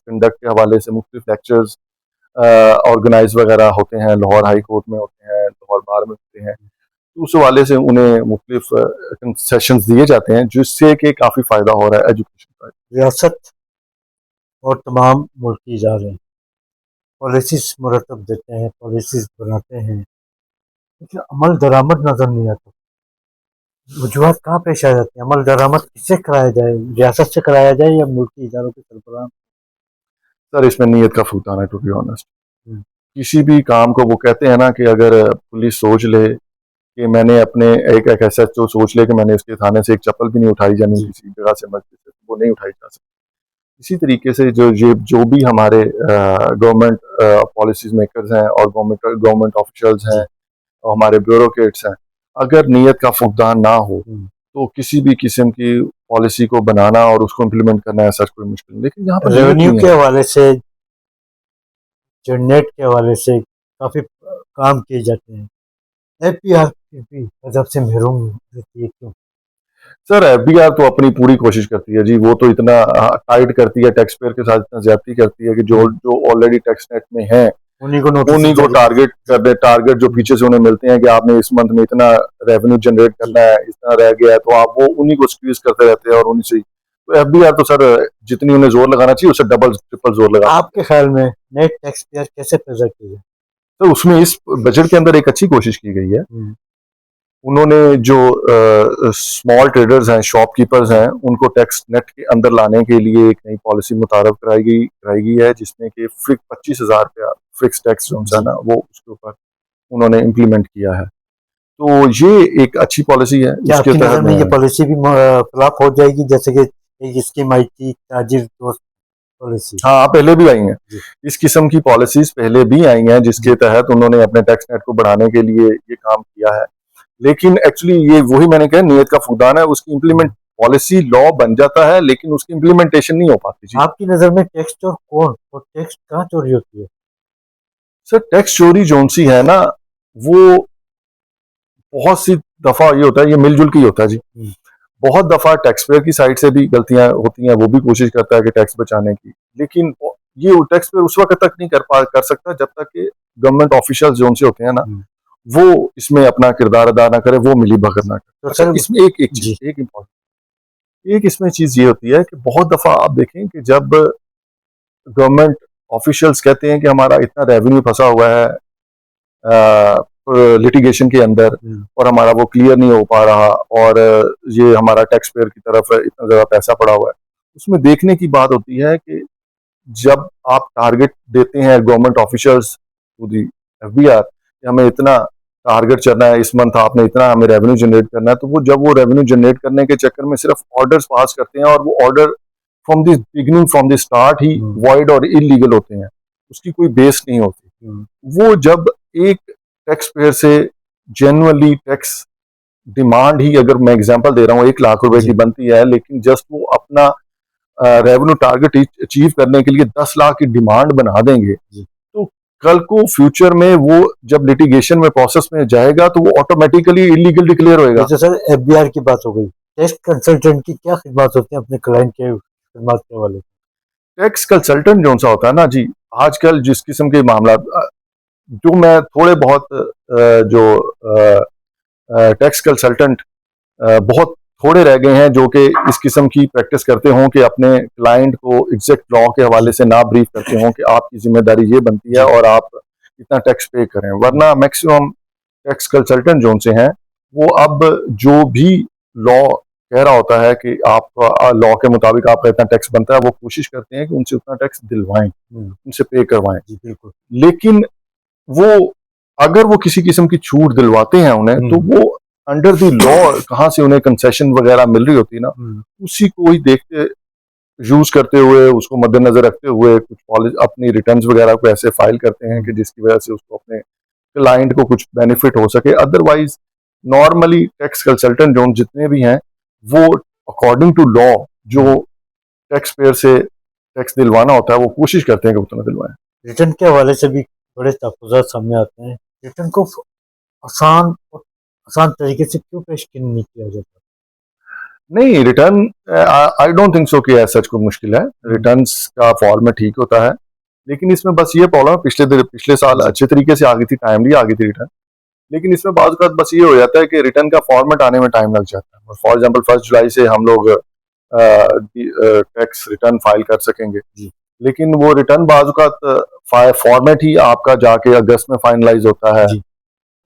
Speaker 2: कंडक्ट के हवाले से मुख्तलिफ लेक्चर्स ऑर्गेनाइज वगैरह होते हैं, लाहौर हाई कोर्ट में होते हैं, लाहौर बार में होते हैं। तो उस हवाले से उन्हें मुख्तलिफ कंसेशंस दिए जाते हैं, जिससे कि काफ़ी फ़ायदा हो रहा है एजुकेशन का।
Speaker 1: रियासत और तमाम मुल्की इदारे पॉलिसीज मुरतब देते हैं, पॉलिसीज बनाते हैं, लेकिन अमल दरामद नजर नहीं आता। वजूहत कहाँ पेश आ जाती है? अमल दरामद किससे कराया जाए, रियासत से कराया जाए या मुल्की इदारों के सरबराह?
Speaker 2: सर, इसमें नीयत का फूटाना है, टू बी ऑनेस्ट।
Speaker 1: हम्म।
Speaker 2: किसी भी काम को, वो कहते हैं ना कि अगर पुलिस सोच ले कि मैंने अपने एक एस एच ओ सोच ले कि मैंने इसके थाने से एक चप्पल भी नहीं उठाई जानी
Speaker 1: जी।
Speaker 2: किसी जगह से, मस्जिद से, वो नहीं उठाई जा सकती। इसी तरीके से जो भी हमारे गवर्नमेंट पॉलिसीज मेकर्स हैं और गवर्नमेंट ऑफिशियल्स हैं
Speaker 1: जी।
Speaker 2: और हमारे ब्यूरोक्रेट्स हैं, अगर नीयत का फुकदान ना हो,
Speaker 1: हम्म।
Speaker 2: तो किसी भी किस्म की पॉलिसी को बनाना और उसको इम्प्लीमेंट करना ऐसा कोई मुश्किल नहीं, लेकिन यहाँ पर नीयत
Speaker 1: रेवेन्यू
Speaker 2: नहीं
Speaker 1: के
Speaker 2: है।
Speaker 1: हवाले से, जनरेट के हवाले से काफ़ी काम किए जाते हैं। एपीआर भी अदब से महरूम रहती है, क्यों?
Speaker 2: सर एफबीआर तो अपनी पूरी कोशिश करती है जी, वो तो इतना टाइट करती है टैक्स पेयर के साथ, इतना ज्यादती करती है कि जो जो ऑलरेडी टैक्स नेट में है
Speaker 1: उन्हीं को नोटिस
Speaker 2: उन्हीं को
Speaker 1: जारी
Speaker 2: टारगेट कर दे, टारगेट जो पीछे से उन्हें मिलते हैं कि आपने इस मंथ में इतना रेवेन्यू जनरेट
Speaker 1: जी।
Speaker 2: करना है, इतना रह गया है, तो आप वो उन्हीं को स्क्वीज करते रहते हैं और उन्हीं से तो एफबीआर तो सर जितनी उन्हें जोर लगाना चाहिए उससे डबल ट्रिपल जोर लगा।
Speaker 1: आपके ख्याल में नए टैक्स पेयर कैसे पैदा किए जाए?
Speaker 2: तो उसमें इस बजट के अंदर एक अच्छी कोशिश की गई है।
Speaker 1: हम्म,
Speaker 2: उन्होंने जो स्मॉल ट्रेडर्स हैं, शॉपकीपर्स हैं, उनको टैक्स नेट के अंदर लाने के लिए एक नई पॉलिसी मुतारफ कराई गई है, जिसमें कि 25,000 रुपया फिक्स टैक्स जो है
Speaker 1: जी।
Speaker 2: ना वो उसके ऊपर उन्होंने इम्प्लीमेंट किया है। तो ये एक अच्छी पॉलिसी है,
Speaker 1: क्या
Speaker 2: उसके
Speaker 1: आपकी नज़र
Speaker 2: तहत
Speaker 1: में ये पॉलिसी भी फ्लॉप हो जाएगी, जैसे कि एक स्कीम आई थी ताजिर दोस्त पॉलिसी?
Speaker 2: हाँ पहले भी आई हैं,
Speaker 1: जी।
Speaker 2: इस किस्म की पॉलिसीज पहले भी आई हैं जिसके
Speaker 1: जी।
Speaker 2: तहत उन्होंने अपने टैक्स नेट को बढ़ाने के लिए ये काम किया है। लेकिन एक्चुअली ये वही मैंने कहा नीयत का फुकदान है, उसकी इम्प्लीमेंट पॉलिसी लॉ बन जाता है लेकिन उसकी इम्प्लीमेंटेशन नहीं हो पाती जी।
Speaker 1: आपकी नज़र में टैक्स चोर कौन और टैक्स कहाँ चोरी होती है?
Speaker 2: सर टैक्स चोरी जोन सी है ना, वो बहुत सी दफा ये होता है, ये मिलजुल के ही होता है जी।
Speaker 1: हम्म,
Speaker 2: बहुत दफा टैक्स पेयर की साइड से भी गलतियां होती हैं, वो भी कोशिश करता है कि टैक्स बचाने की, लेकिन ये टैक्स पेयर उस वक्त तक नहीं कर सकता जब तक कि गवर्नमेंट ऑफिशियल जोन से होते हैं ना,
Speaker 1: हम्म।
Speaker 2: वो इसमें अपना किरदार अदा ना करे, वो मिली भगत ना करे।
Speaker 1: तो
Speaker 2: अच्छा
Speaker 1: सर।
Speaker 2: इसमें एक एक
Speaker 1: जी।
Speaker 2: चीज एक इम्पोर्टेंट एक इसमें चीज ये होती है कि बहुत दफा आप देखें कि जब गवर्नमेंट ऑफिशियल्स कहते हैं कि हमारा इतना रेवेन्यू फंसा हुआ है लिटिगेशन के अंदर
Speaker 1: हम्म,
Speaker 2: और हमारा वो क्लियर नहीं हो पा रहा, और ये हमारा टैक्स पेयर की तरफ इतना ज़्यादा पैसा पड़ा हुआ है, उसमें देखने की बात होती है कि जब आप टारगेट देते हैं government officials to the FBR कि हमें इतना टारगेट चलना है, इस मंथ आपने इतना हमें रेवेन्यू जनरेट करना है, तो वो जब वो रेवेन्यू जनरेट करने के चक्कर में सिर्फ ऑर्डर्स पास करते हैं और वो order from the beginning from the start he
Speaker 1: hmm,
Speaker 2: void और इलीगल होते हैं, उसकी कोई बेस नहीं होती।
Speaker 1: हम्म।
Speaker 2: वो जब एक टैक्स पेयर से जेन्युइनली टैक्स डिमांड ही, अगर मैं एग्जांपल दे रहा हूँ, 1 लाख रुपए की
Speaker 1: जी।
Speaker 2: बनती है, लेकिन जस्ट वो अपना रेवेन्यू टारगेट अचीव करने के लिए 10 लाख की डिमांड बना देंगे,
Speaker 1: जी।
Speaker 2: तो कल को फ्यूचर में वो जब लिटिगेशन में प्रोसेस में जाएगा तो वो ऑटोमेटिकली इलीगल डिक्लेयर
Speaker 1: ये
Speaker 2: होएगा।
Speaker 1: तो सर एफबीआर की बात हो गई। टैक्स कंसल्टेंट की क्या खिदमत होती है अपने क्लाइंट के खिदमत के वाले?
Speaker 2: टैक्स कंसल्टेंट जो सा होता है ना जी, आजकल जिस किस्म के मामला जो मैं थोड़े बहुत जो टैक्स कंसल्टेंट बहुत थोड़े रह गए हैं जो कि इस किस्म की प्रैक्टिस करते हों कि अपने क्लाइंट को एग्जैक्ट लॉ के हवाले
Speaker 1: जी।
Speaker 2: से ना ब्रीफ करते हों कि आपकी जिम्मेदारी ये बनती है
Speaker 1: जी।
Speaker 2: और आप इतना टैक्स पे करें, वरना मैक्सिमम टैक्स कंसल्टेंट जो से हैं वो अब जो भी लॉ कह रहा होता है कि आपका लॉ के मुताबिक आपका इतना टैक्स बनता है, वो कोशिश करते हैं कि उनसे उतना टैक्स दिलवाएं,
Speaker 1: हम्म,
Speaker 2: उनसे पे करवाएं।
Speaker 1: जी बिल्कुल।
Speaker 2: लेकिन वो अगर वो किसी किस्म की छूट दिलवाते हैं उन्हें, तो
Speaker 1: हम्म,
Speaker 2: वो अंडर द लॉ कहाँ से उन्हें कंसेशन वगैरह मिल रही होती है ना,
Speaker 1: हम्म,
Speaker 2: उसी को ही देखते यूज करते हुए, उसको मद्देनजर रखते हुए कुछ अपनी रिटर्न्स वगैरह को ऐसे फाइल करते हैं कि
Speaker 1: हम्म।
Speaker 2: जिसकी वजह से उसको अपने क्लाइंट को कुछ बेनिफिट हो सके। अदरवाइज नॉर्मली टैक्स कंसल्टेंट जो जितने भी हैं वो अकॉर्डिंग टू लॉ जो टैक्स पेयर से टैक्स दिलवाना होता है वो कोशिश करते हैं कि उतना दिलवाएं।
Speaker 1: रिटर्न के हवाले से भी बड़े तहफ़्फ़ुज़ात सामने आते हैं। रिटर्न को आसान और आसान तरीके से क्यों पेश क्यों नहीं किया जाता?
Speaker 2: नहीं return, I don't think so कि ऐसा सच कोई मुश्किल है,
Speaker 1: हम्म,
Speaker 2: रिटर्न्स का फॉर्मेट ठीक होता है, लेकिन इसमें बस ये प्रॉब्लम है, पिछले साल
Speaker 1: जी।
Speaker 2: अच्छे तरीके से आ गई थी, टाइमली आ गई थी रिटर्न, लेकिन इसमें बाज़ औक़ात बस ये हो जाता है कि रिटर्न का फॉर्मेट आने में टाइम लग जाता है। फॉर एग्जांपल 1 जुलाई से हम लोग टैक्स रिटर्न फाइल कर सकेंगे,
Speaker 1: जी।
Speaker 2: लेकिन वो रिटर्न बाज़ औक़ात फॉर्मेट ही आपका जाके अगस्त में फाइनलाइज होता है,
Speaker 1: जी।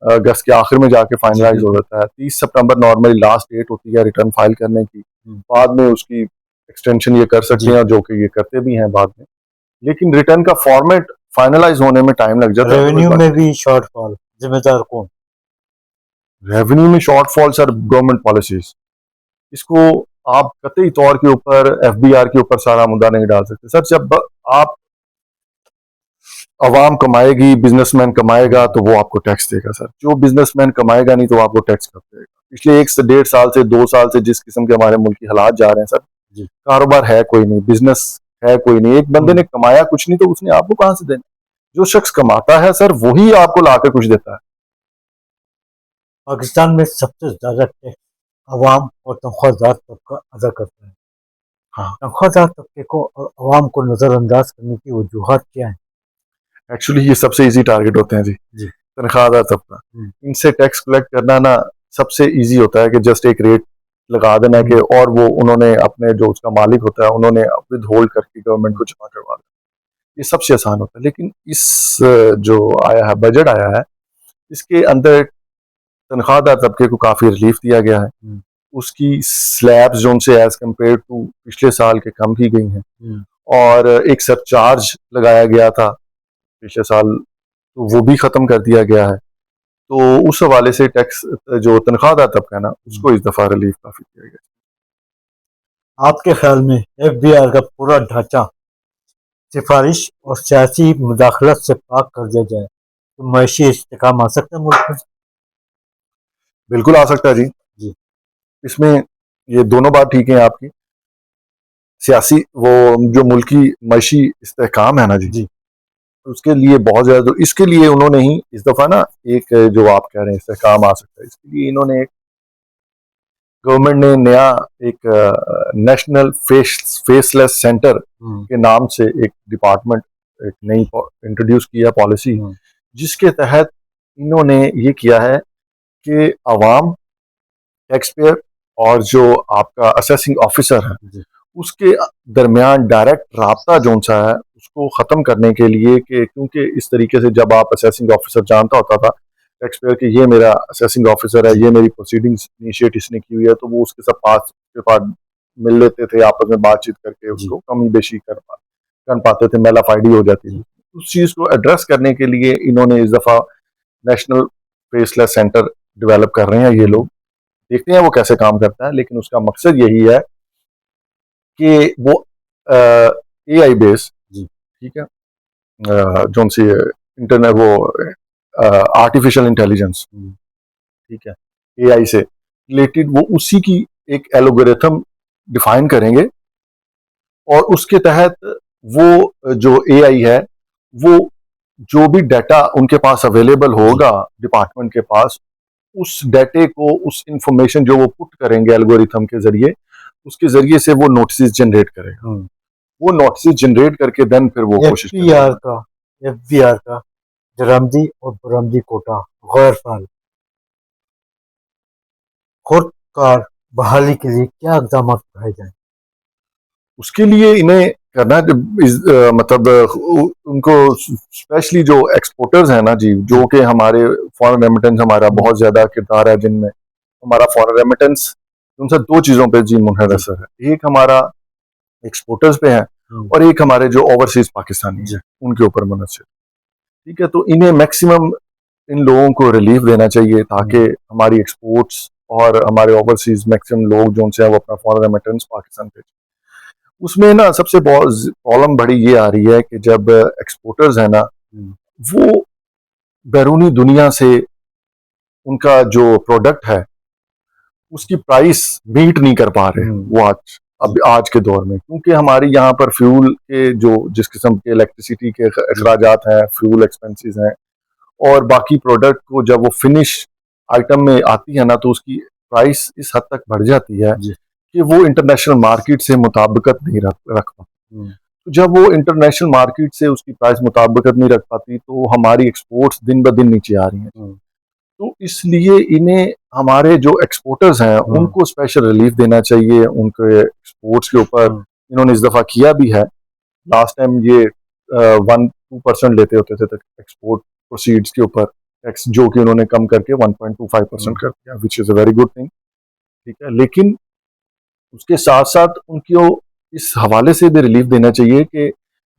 Speaker 2: अगस्त के आखिर में जाके
Speaker 1: जी
Speaker 2: फाइनलाइज हो
Speaker 1: बिल्कुल।
Speaker 2: जाता है। 30 सितंबर नॉर्मली लास्ट डेट होती है रिटर्न फाइल करने की,
Speaker 1: हम्म,
Speaker 2: बाद में उसकी एक्सटेंशन ये कर सकते
Speaker 1: जी।
Speaker 2: हैं, जो कि ये करते भी हैं बाद में, लेकिन रिटर्न का फॉर्मेट फाइनलाइज होने में टाइम लग जाता है। अदरवाइज
Speaker 1: रेवेन्यू में
Speaker 2: बाकी
Speaker 1: भी शॉर्टफॉल, जिम्मेदार कौन?
Speaker 2: रेवेन्यू में शॉर्टफॉल सर गवर्नमेंट पॉलिसीज, इसको आप कतई तौर के ऊपर एफबीआर के ऊपर सारा मुद्दा नहीं डाल सकते सर। जब आप अवाम कमाएगी, बिजनेसमैन कमाएगा, तो वो आपको टैक्स देगा सर। जो बिजनेसमैन कमाएगा नहीं तो वो आपको टैक्स कर देगा। पिछले 1 से 1.5 साल से 2 साल से जिस किस्म के हमारे मुल्क की हालात जा रहे हैं सर,
Speaker 1: जी।
Speaker 2: कारोबार है कोई नहीं, बिजनेस है कोई नहीं, एक बंदे
Speaker 1: हम्म,
Speaker 2: ने कमाया कुछ नहीं तो उसने आपको कहां से देना। जो शख्स कमाता है सर वही आपको लाकर कुछ देता है।
Speaker 1: पाकिस्तान में सबसे ज्यादा टैक्स अवाम और तनख्वाहदार तबका अदा करता है।
Speaker 2: हाँ,
Speaker 1: तनख्वाहदार तबके को और अवाम को नज़रअंदाज करने की वजूहात क्या हैं?
Speaker 2: एक्चुअली ये सबसे इजी टारगेट होते हैं जी,
Speaker 1: जी।
Speaker 2: तनख्वाहदार तबका।
Speaker 1: हुँ,
Speaker 2: इनसे टैक्स कलेक्ट करना ना सबसे इजी होता है कि जस्ट एक रेट लगा देना कि,
Speaker 1: हुँ,
Speaker 2: और वो उन्होंने अपने जो उसका मालिक होता है उन्होंने विद होल्ड करके गवर्नमेंट
Speaker 1: हुँ,
Speaker 2: को जमा करवा देना। ये सबसे आसान होता है। लेकिन इस जो आया है बजट आया है, इसके अंदर तनख्वाहदार तबके को काफ़ी रिलीफ दिया गया है।
Speaker 1: हुँ,
Speaker 2: उसकी स्लैब्स जो उनसे एज कम्पेयर टू पिछले साल के कम की गई हैं,
Speaker 1: हुँ।
Speaker 2: और एक सरचार्ज लगाया गया था पिछले साल, तो वो भी ख़त्म कर दिया गया है। तो उस हवाले से टैक्स जो तनख्वाहदार तबका है ना,
Speaker 1: हुँ।
Speaker 2: उसको इस दफ़ा रिलीफ काफ़ी दिया गया।
Speaker 1: आपके ख्याल में एफबीआर का पूरा ढांचा सिफारिश और सियासी मुदाखलत से पाक कर दिया जाए तो मईशी इस्तेकाम आ सकता है मुल्क में?
Speaker 2: बिल्कुल आ सकता है जी।
Speaker 1: जी।
Speaker 2: इसमें ये दोनों बात ठीक है आपकी। सियासी वो जो मुल्की मईशी इस्तेहकाम है ना जी,
Speaker 1: जी।
Speaker 2: उसके लिए बहुत ज़्यादा, तो इसके लिए उन्होंने ही इस दफ़ा ना एक जो आप कह रहे हैं इस्तेहकाम आ सकता है, इसके लिए इन्होंने एक गवर्नमेंट ने नया एक नेशनल फेसलेस सेंटर
Speaker 1: हुँ,
Speaker 2: के नाम से एक डिपार्टमेंट, एक नई इंट्रोड्यूस किया पॉलिसी,
Speaker 1: हुँ,
Speaker 2: जिसके तहत इन्होंने ये किया है कि अवाम, टैक्स पेयर और जो आपका असेसिंग ऑफिसर है,
Speaker 1: जी,
Speaker 2: उसके दरमियान डायरेक्ट राब्ता जो सा है उसको ख़त्म करने के लिए, कि क्योंकि इस तरीके से जब आप असेसिंग ऑफिसर जानता होता था टैक्स पेयर कि ये मेरा असेसिंग ऑफिसर है,
Speaker 1: जी,
Speaker 2: ये मेरी प्रोसीडिंग्स इनिशिएट इसने की हुई है, तो वो उसके साथ पास के पास मिल लेते थे, आपस में बातचीत करके
Speaker 1: जी,
Speaker 2: उसको कमी बेशी कर पाते थे, मेलाफाइडी हो जाती
Speaker 1: जी,
Speaker 2: थी। उस चीज़ को एड्रेस करने के लिए इन्होंने इस दफ़ा नेशनल फेसलेस सेंटर डेवलप कर रहे हैं ये
Speaker 1: हुँ,
Speaker 2: लोग। देखते हैं वो कैसे काम करता है, लेकिन उसका मकसद यही है कि वो एआई बेस,
Speaker 1: जी,
Speaker 2: ठीक है, जो सी इंटरनेट वो आर्टिफिशियल इंटेलिजेंस,
Speaker 1: हुँ,
Speaker 2: ठीक है, एआई से रिलेटेड वो उसी की एक एल्गोरिथम डिफाइन करेंगे, और उसके तहत वो जो एआई है, वो जो भी डाटा उनके पास अवेलेबल
Speaker 1: जी,
Speaker 2: होगा डिपार्टमेंट के पास, उस डाटे को, उस इंफॉर्मेशन जो वो पुट करेंगे एल्गोरिथम के जरिए, उसके जरिए से वो नोटिस जनरेट करेगा।
Speaker 1: हुँ।
Speaker 2: वो नोटिस जनरेट करके देन फिर वो कोशिश करेगा।
Speaker 1: एफबीआर का एफबीआर का दरामदी और बरामदी कोटा गैर फाल खुदकार बहाली के लिए क्या इक़दाम उठाए जाएँ?
Speaker 2: उसके लिए इन्हें करना है मतलब उनको स्पेशली जो एक्सपोर्टर्स हैं ना जी,
Speaker 1: जी,
Speaker 2: जो कि हमारे फॉरेन रेमिटेंस हमारा
Speaker 1: हुँ,
Speaker 2: बहुत ज़्यादा किरदार है जिनमें, हमारा फॉरेन रेमिटेंस उनसे दो चीज़ों पे जी
Speaker 1: जी,
Speaker 2: मुनहसर है। एक हमारा एक्सपोर्टर्स पे है,
Speaker 1: हुँ,
Speaker 2: और एक हमारे जो ओवरसीज पाकिस्तानी
Speaker 1: जी,
Speaker 2: हैं उनके ऊपर मुनहसर। ठीक है, तो इन्हें मैक्सिमम इन लोगों को रिलीफ देना चाहिए
Speaker 1: हुँ,
Speaker 2: ताकि हमारी एक्सपोर्ट्स और हमारे ओवरसीज मैक्सिमम लोग जो उनसे हैं वो अपना फॉरेन रेमिटेंस पाकिस्तान पे। उसमें ना सबसे बहुत प्रॉब्लम बड़ी ये आ रही है कि जब एक्सपोर्टर्स है ना,
Speaker 1: हुँ,
Speaker 2: वो बैरूनी दुनिया से उनका जो प्रोडक्ट है उसकी प्राइस मीट नहीं कर पा रहे,
Speaker 1: हुँ,
Speaker 2: वो आज
Speaker 1: जी,
Speaker 2: अब आज के दौर में, क्योंकि हमारे यहाँ पर फ्यूल के जो जिस किस्म के इलेक्ट्रिसिटी के
Speaker 1: जी,
Speaker 2: अखराजात हैं, फ्यूल एक्सपेंसेस हैं, और बाकी प्रोडक्ट को जब वो फिनिश आइटम में आती है ना, तो उसकी प्राइस इस हद तक बढ़ जाती है
Speaker 1: जी,
Speaker 2: कि वो इंटरनेशनल मार्केट से मुताबिकत नहीं रख पाती।
Speaker 1: हुँ,
Speaker 2: तो जब वो इंटरनेशनल मार्केट से उसकी प्राइस मुताबिकत नहीं रख पाती, तो हमारी एक्सपोर्ट्स दिन ब दिन नीचे आ रही हैं।
Speaker 1: हुँ,
Speaker 2: तो इसलिए इन्हें हमारे जो एक्सपोर्टर्स हैं
Speaker 1: हुँ,
Speaker 2: उनको स्पेशल रिलीफ देना चाहिए उनके एक्सपोर्ट्स के ऊपर।
Speaker 1: हुँ,
Speaker 2: इन्होंने इस दफ़ा किया भी है। लास्ट टाइम ये 1-2% लेते होते थे एक्सपोर्ट प्रोसीड्स के ऊपर टैक्स, जो कि उन्होंने कम करके 1.25%
Speaker 1: हुँ,
Speaker 2: कर दिया, which is a very good thing. ठीक है, लेकिन उसके साथ साथ उनको इस हवाले से भी रिलीफ देना चाहिए कि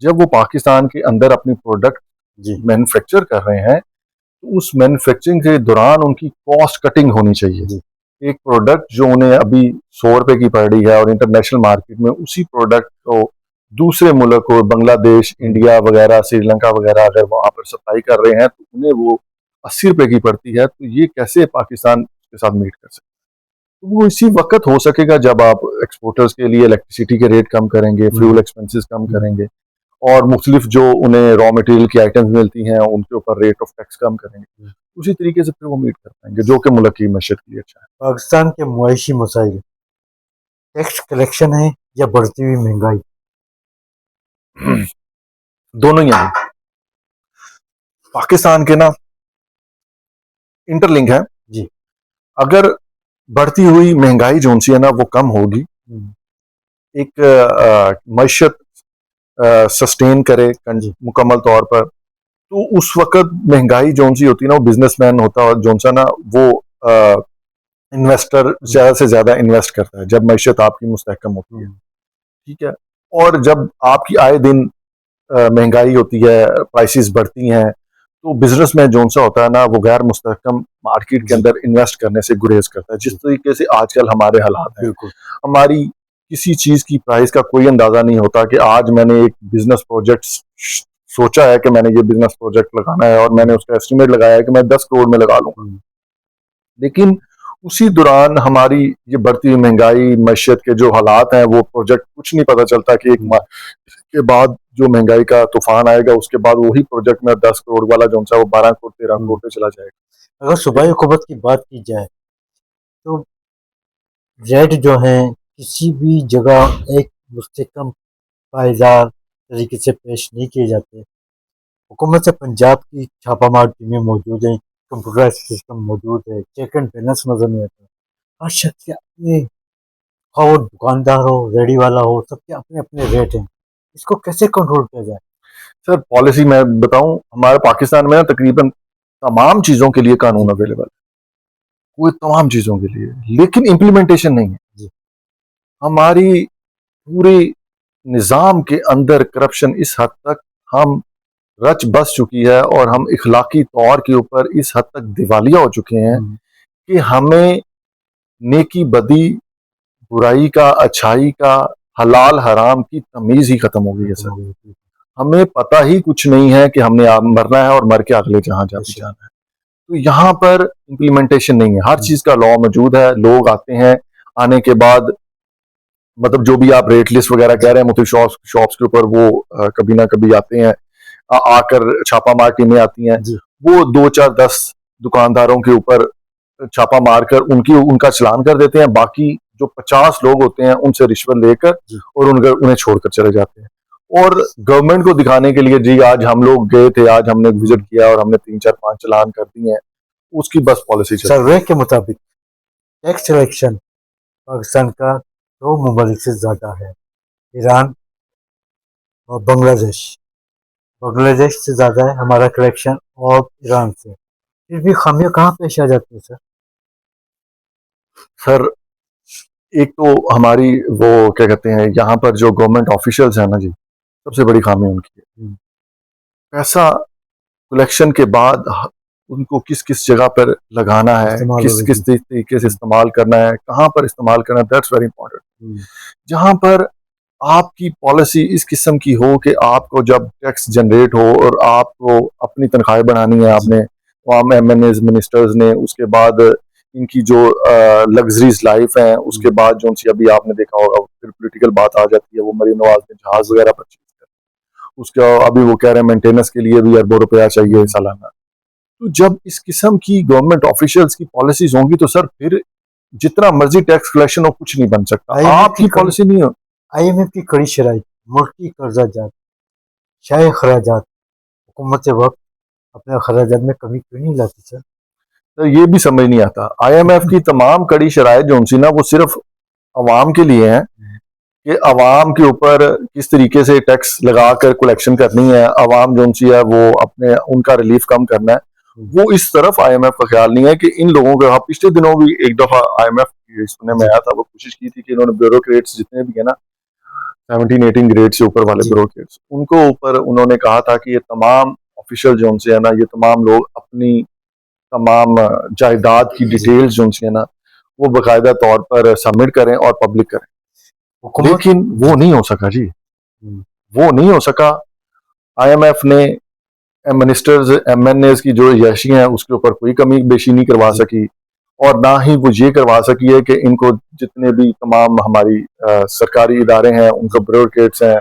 Speaker 2: जब वो पाकिस्तान के अंदर अपनी प्रोडक्ट
Speaker 1: जी,
Speaker 2: मैन्युफैक्चर कर रहे हैं, तो उस मैन्युफैक्चरिंग के दौरान उनकी कॉस्ट कटिंग होनी चाहिए।
Speaker 1: जी,
Speaker 2: एक प्रोडक्ट जो उन्हें अभी 100 रुपए की पड़ रही है, और इंटरनेशनल मार्केट में उसी प्रोडक्ट को दूसरे मुल्क को, बांग्लादेश,
Speaker 1: हुँ,
Speaker 2: इंडिया वगैरह, श्रीलंका वगैरह अगर वहाँ पर सप्लाई कर रहे हैं, तो उन्हें वो 80 रुपए की पड़ती है, तो ये कैसे पाकिस्तान के साथ मीट कर सकते हैं? तो वो इसी वक्त हो सकेगा जब आप एक्सपोर्टर्स के लिए इलेक्ट्रिसिटी के रेट कम करेंगे,
Speaker 1: हुँ,
Speaker 2: फ्यूल एक्सपेंसेस कम
Speaker 1: हुँ,
Speaker 2: करेंगे, और मुख्तलिफ जो उन्हें रॉ मटेरियल की आइटम्स मिलती हैं उनके ऊपर रेट ऑफ टैक्स कम करेंगे, उसी तरीके से फिर वो मीट कर पाएंगे, जो कि मुल्क की मशत के लिए अच्छा है।
Speaker 1: पाकिस्तान के मुआशी मसाइल टैक्स कलेक्शन है या बढ़ती हुई महंगाई?
Speaker 2: दोनों ही हैं। पाकिस्तान के ना इंटरलिंक है।
Speaker 1: जी।
Speaker 2: अगर बढ़ती हुई महंगाई जो सी है ना वो कम होगी, एक मईशत सस्टेन करे मुकम्मल तौर पर, तो उस वक्त महंगाई जो सी होती है ना, वो बिजनेसमैन होता है जो सा ना वो इन्वेस्टर ज्यादा से ज्यादा इन्वेस्ट करता है जब मईशत आपकी मुस्तहकम होती है, ठीक है। और जब आपकी आए दिन महंगाई होती है, प्राइसेस बढ़ती हैं, तो बिजनेसमैन जो सा होता है ना वो गैर मुस्तहकम मार्केट के अंदर इन्वेस्ट करने से गुरेज करता है, जिस तरीके से आजकल हमारे हालात हैं। हमारी किसी चीज की प्राइस का कोई अंदाजा नहीं होता कि आज मैंने एक बिजनेस प्रोजेक्ट सोचा है कि मैंने ये बिजनेस प्रोजेक्ट लगाना है और मैंने उसका एस्टिमेट लगाया है कि मैं 10 करोड़ में लगा लूंगा, लेकिन उसी दौरान हमारी ये बढ़ती हुई महंगाई, मैशियत के जो हालात हैं, वो प्रोजेक्ट कुछ नहीं पता चलता कि एक माह के बाद जो महंगाई का तूफान आएगा उसके बाद वही प्रोजेक्ट में 10 करोड़ वाला जो सा वो 12 करोड़ 13 करोड़ पे चला जाएगा।
Speaker 1: अगर सूबाई हुकूमत की बात की जाए तो रेट जो है किसी भी जगह एक मुस्तकम पायदार तरीके से पेश नहीं किए जाते। हुकूमत से पंजाब की छापामार टीमें मौजूद हैं, कंप्यूटराइज सिस्टम मौजूद है, चेक एंड बैलेंस नजर नहीं आता। हर शख्स के अपने, हाँ वो दुकानदार हो, रेडी वाला हो, सबके अपने अपने रेट हैं। इसको कैसे कंट्रोल किया जाए?
Speaker 2: सर पॉलिसी मैं बताऊं, हमारे पाकिस्तान में ना तकरीबन तमाम चीजों के लिए कानून अवेलेबल है, वो तमाम चीजों के लिए, लेकिन इम्प्लीमेंटेशन नहीं है। हमारी पूरे निजाम के अंदर करप्शन इस हद तक हम रच बस चुकी है और हम इखलाकी तौर के ऊपर इस हद तक दिवालिया हो चुके हैं कि हमें नेकी बदी, बुराई का, अच्छाई का, हलाल हराम की तमीज ही खत्म हो गई है सर। हमें पता ही कुछ नहीं है कि हमने मरना है और मर के अगले जहां जाना है। तो यहाँ पर इम्प्लीमेंटेशन नहीं है। हर चीज का लॉ मौजूद है, लोग आते हैं, आने के बाद मतलब जो भी आप रेट लिस्ट वगैरह कह रहे हैं, मुख्तलिफ शॉप्स के ऊपर वो कभी ना कभी आते हैं, आकर छापा मार टीमें आती हैं, वो 2 4 10 दुकानदारों के ऊपर छापा मारकर उनका चलान कर देते हैं। बाकी जो 50 लोग होते हैं उनसे रिश्वत लेकर और उन्हें छोड़कर चले जाते हैं। और गवर्नमेंट को दिखाने के लिए, जी आज हम लोग गए थे, आज हमने विजिट किया और हमने 3 4 5 चलान कर दिए हैं, उसकी बस पॉलिसी चल रही है।
Speaker 1: सर्वे के मुताबिक टैक्स कलेक्शन पाकिस्तान का 2 मुमालिक से ज्यादा है, ईरान और बांग्लादेश। बांग्लादेश से ज्यादा है हमारा कलेक्शन और ईरान से। फिर भी खामियां कहाँ पेश आ जाती है सर?
Speaker 2: सर एक तो हमारी वो क्या कहते हैं, यहाँ पर जो गवर्नमेंट ऑफिशियल्स हैं ना जी, सबसे बड़ी खामी उनकी है। पैसा कलेक्शन के बाद उनको किस किस जगह पर लगाना है, किस किस तरीके से इस्तेमाल करना है, कहाँ पर इस्तेमाल करना है, दैट्स वेरी इंपॉर्टेंट। जहाँ पर आपकी पॉलिसी इस किस्म की हो कि आपको जब टैक्स जनरेट हो और आपको अपनी तनख्वाहें बढ़ानी है, आपने तमाम MNAs मिनिस्टर्स ने, उसके बाद इनकी जो लग्जरीज लाइफ है, उसके बाद जो सी अभी आपने देखा होगा फिर पॉलिटिकल बात आ जाती है, वो मरीम नवाज ने जहाज वगैरह परचेज कर, उसका अभी वो कह रहे हैं मेंटेनेंस के लिए भी अरबों रुपया चाहिए सालाना। तो जब इस किस्म की गवर्नमेंट ऑफिशियल्स की पॉलिसीज होंगी तो सर फिर जितना मर्जी टैक्स कलेक्शन हो कुछ नहीं बन सकता, आपकी पॉलिसी नहीं हो।
Speaker 1: IMF की कड़ी शराइ, मुल्क की कर्जा जात, शाये खराजात, हुकूमत वक्त अपने खराजात में कमी क्यों नहीं लाती सर?
Speaker 2: तो ये भी समझ नहीं आता। IMF की तमाम कड़ी शराइत जो सी ना वो सिर्फ अवाम के लिए हैं कि अवाम के ऊपर किस तरीके से टैक्स लगाकर कलेक्शन करनी है, अवाम जो सी है वो अपने उनका रिलीफ कम करना है। वो इस तरफ IMF का ख्याल नहीं है कि इन लोगों का, पिछले दिनों भी एक दफा IMF सुनने में आया था, वो कोशिश की थी कि इन्होंने ब्यूरोक्रेट्स जितने भी है ना 17 18 ग्रेड से ऊपर वाले ब्यूरोक्रेट्स, उनको ऊपर उन्होंने कहा था कि ये तमाम ऑफिशियल जो है ना, ये तमाम लोग अपनी तमाम जायदाद की डिटेल्स जो है ना वो बाकायदा तौर पर सबमिट करें और पब्लिक करें, लेकिन वो नहीं हो सका जी, वो नहीं हो सका। IMF ने मिनिस्टर्स MNAs की जो यशी हैं उसके ऊपर कोई कमी बेशी नहीं करवा सकी, और ना ही वो ये करवा सकी है कि इनको जितने भी तमाम हमारी सरकारी इदारे हैं, उनका ब्यूरोक्रेट्स हैं,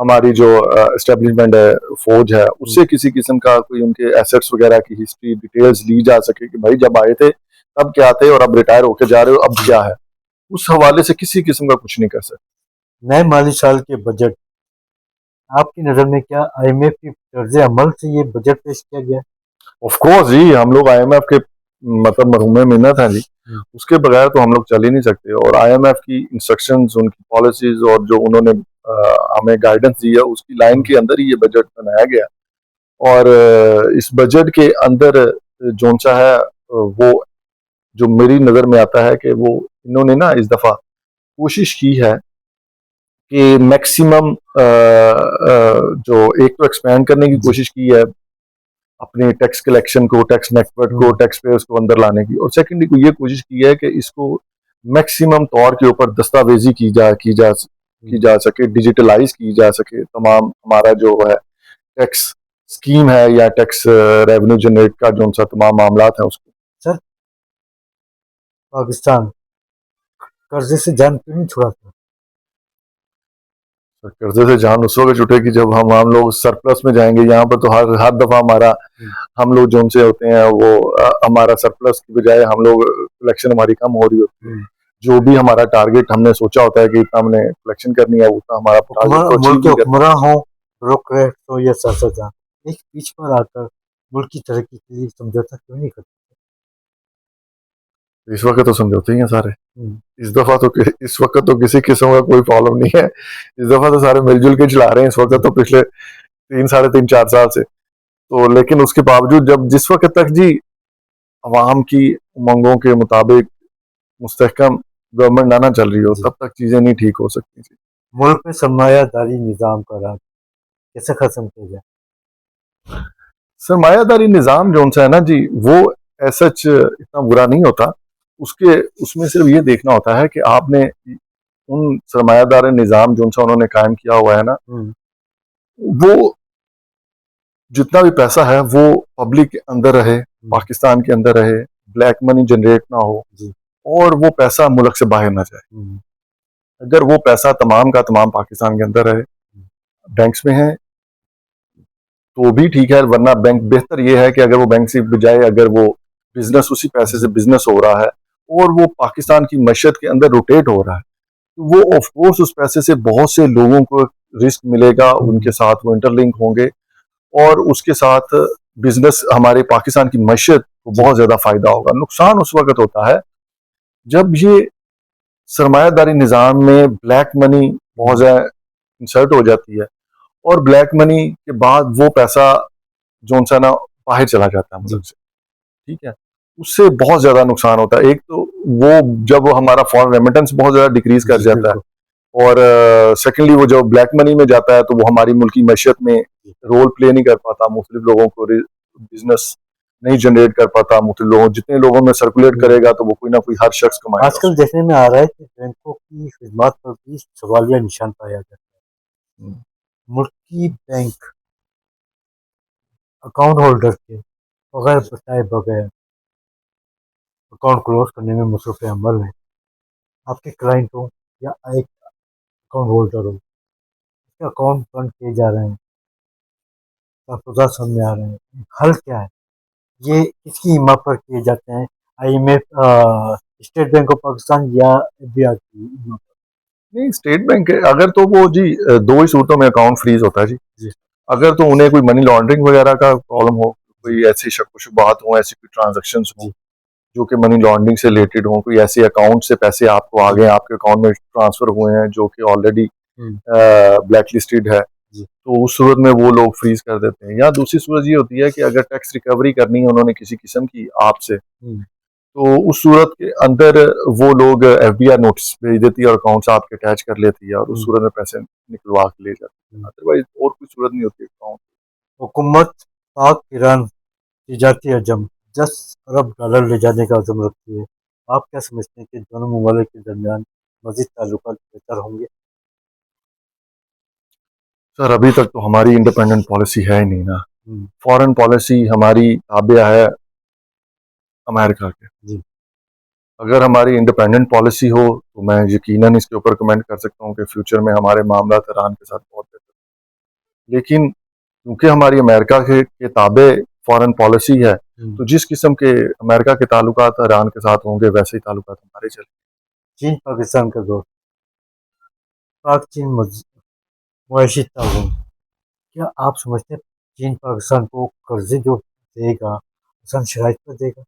Speaker 2: हमारी जो एस्टेब्लिशमेंट है, फौज है, उससे किसी किस्म का कोई उनके एसेट्स वगैरह की हिस्ट्री डिटेल्स ली जा सके कि भाई जब आए थे तब क्या थे और अब रिटायर होके जा रहे हो अब क्या है, उस हवाले से किसी किस्म का कुछ नहीं कर सकते।
Speaker 1: नए माली साल के बजट, आपकी नज़र में क्या आईएमएफ की तर्ज अमल से ये बजट पेश किया गया?
Speaker 2: ऑफ कोर्स जी, हम लोग आईएमएफ के मतलब मरहूम मिन्नत हैं जी, उसके बगैर तो हम लोग चल ही नहीं सकते। और आईएमएफ की इंस्ट्रक्शंस, उनकी पॉलिसीज और जो उन्होंने हमें गाइडेंस दी है उसकी लाइन के अंदर ही ये बजट बनाया गया। और इस बजट के अंदर जो सा है वो जो मेरी नज़र में आता है कि वो इन्होंने ना इस दफ़ा कोशिश की है कि मैक्सिमम जो एक तो एक्सपैंड करने की कोशिश की है अपने टैक्स कलेक्शन को, टैक्स नेटवर्क को, टैक्स पेयर्स को अंदर लाने की, और सेकेंडली को ये कोशिश की है कि इसको मैक्सिमम तौर के ऊपर दस्तावेजी की जा सके, डिजिटलाइज की जा सके। तमाम हमारा जो है टैक्स स्कीम है या टैक्स रेवेन्यू जनरेट का जो सा तमाम मामला है उसको।
Speaker 1: सर, पाकिस्तान कर्जे से जान क्यों नहीं छुड़ाता?
Speaker 2: कर्जे से जान उस वक्त छुटेगी जब हम लोग सरप्लस में जाएंगे। यहाँ पर तो हर हर दफा हमारा हम लोग जो उनसे होते हैं वो हमारा सरप्लस की बजाय हम लोग कलेक्शन हमारी कम हो रही होती है। जो भी हमारा टारगेट हमने सोचा होता है कि इतना हमने कलेक्शन करनी है उतना हमारा टारगेट तो
Speaker 1: मुल्क के
Speaker 2: अचीव नहीं
Speaker 1: हुक्मरान हो, ब्यूरोक्रेट हो या सियासतदान, एक बीच पर आकर मुल्क की तरक्की के लिए समझौता क्यों नहीं करते?
Speaker 2: करते। इस वक्त तो समझौते ही हैं सारे। इस वक्त तो किसी किस्म का कोई प्रॉब्लम नहीं है। इस दफा तो सारे मिलजुल के चला रहे हैं इस वक्त तो, पिछले 3 साढ़े 3 4 साल से। तो लेकिन उसके बावजूद जब जिस वक्त तक जी अवाम की उमंगों के मुताबिक मुस्तहकम गवर्नमेंट ना चल रही हो तब तक चीजें नहीं ठीक हो सकती थी।
Speaker 1: मुल्क में सरमायादारी निज़ाम का राज कैसे खत्म किया जाए?
Speaker 2: सरमायादारी निज़ाम जो सा है ना जी, वो ऐसा इतना बुरा नहीं होता। उसमें सिर्फ ये देखना होता है कि आपने उन सरमायादारी निज़ाम जो सा उन्होंने कायम किया हुआ है ना, वो जितना भी पैसा है वो पब्लिक के अंदर रहे, पाकिस्तान के अंदर रहे, ब्लैक मनी जनरेट ना हो और वो पैसा मुल्क से बाहर ना जाए। अगर वो पैसा तमाम का तमाम पाकिस्तान के अंदर रहे, बैंक्स में है तो भी ठीक है, वरना बैंक बेहतर ये है कि अगर वो बैंक से बजाय अगर वो बिजनेस उसी पैसे से बिजनेस हो रहा है और वो पाकिस्तान की मशत के अंदर रोटेट हो रहा है, तो वो ऑफ कोर्स उस पैसे से बहुत से लोगों को रिस्क मिलेगा, उनके साथ वो इंटरलिंक होंगे और उसके साथ बिजनेस हमारे पाकिस्तान की मशत को बहुत ज्यादा फायदा होगा। नुकसान उस वक्त होता है जब ये सरमायादारी निज़ाम में ब्लैक मनी बहुत ज्यादा इंसर्ट हो जाती है और ब्लैक मनी के बाद वो पैसा जो सा ना बाहर चला जाता है मुल्क से। ठीक है, उससे बहुत ज्यादा नुकसान होता है। एक तो वो जब हमारा फॉरेन रेमिटेंस बहुत ज्यादा डिक्रीज कर जाता है और सेकेंडली वो जब ब्लैक मनी में जाता है तो वो हमारी मुल्की मैशत में रोल प्ले नहीं कर पाता, मुख्तलिफ लोगों को बिजनेस नहीं जनरेट कर पाता, मुख्तलिफ लोगों जितने लोगों में सर्कुलेट करेगा तो वो कोई ना कोई हर शख्स कमाएगा।
Speaker 1: आजकल देखने में आ रहा है कि बैंकों की खिदमत पर भी सवालिया निशान पाया जाता है। मुल्की बैंक अकाउंट होल्डर के बगैर बताए बगैर अकाउंट क्लोज करने में मसरूफ़ अमल है। आपके क्लाइंट हो या एक अकाउंट होल्डर हो, इसके अकाउंट बंद किए जा रहे हैं, तहफ़्फ़ुज़ात सामने आ रहे हैं। हल क्या है? ये किसकी हिम्मत पर किए जाते हैं? IMF, state bank of Pakistan या एफबीआई की हिम्मत
Speaker 2: नहीं, स्टेट बैंक अगर तो वो जी दो ही सूरतों में अकाउंट फ्रीज होता है जी।
Speaker 1: जी।
Speaker 2: अगर तो उन्हें कोई मनी लॉन्ड्रिंग वगैरह का प्रॉब्लम हो, कोई ऐसी शक शुबहत हो, ऐसी कोई ट्रांजेक्शन हो जो कि मनी लॉन्ड्रिंग से रिलेटेड हो, कोई ऐसे अकाउंट से पैसे आपको आ गए, आपके अकाउंट में ट्रांसफर हुए हैं जो कि ऑलरेडी ब्लैक लिस्टेड है, तो उस सूरत में वो लोग फ्रीज कर देते हैं। या दूसरी सूरत ये होती है कि अगर टैक्स रिकवरी करनी है उन्होंने किसी किस्म की आपसे, तो उस सूरत के अंदर वो लोग एफबीआर नोटिस भेज देती है और अकाउंट्स आपके अटैच कर लेती है और उस सूरत में पैसे निकलवा के ले जाती है। अदरवाइज और कोई सूरत नहीं होती अकाउंट।
Speaker 1: हुकूमत पाक ईरान तिजारती हजम 10 अरब डॉलर ले जाने का अज़म रखती है। आप क्या समझते हैं कि दोनों ममालिक के दरमियान मज़ीद ताल्लुकात बेहतर होंगे?
Speaker 2: सर अभी तक तो हमारी इंडिपेंडेंट पॉलिसी है ही नहीं ना। फॉरेन पॉलिसी हमारी ताबे है अमेरिका के।
Speaker 1: जी।
Speaker 2: अगर हमारी इंडिपेंडेंट पॉलिसी हो तो मैं यकीनन इसके ऊपर कमेंट कर सकता हूँ कि फ्यूचर में हमारे मामला ईरान के साथ बहुत बेहतर लेकिन क्योंकि हमारी अमेरिका के ताबे फॉरेन पॉलिसी है, तो जिस किस्म के अमेरिका के ताल्लुकात ईरान के साथ होंगे वैसे ही ताल्लुकात हमारे चले।
Speaker 1: चीन पाकिस्तान का दोस्त, पाक चीन मुआशी ताउन, क्या आप समझते हैं चीन पाकिस्तान को कर्जे जो देगा आसान शराइत पर देगा?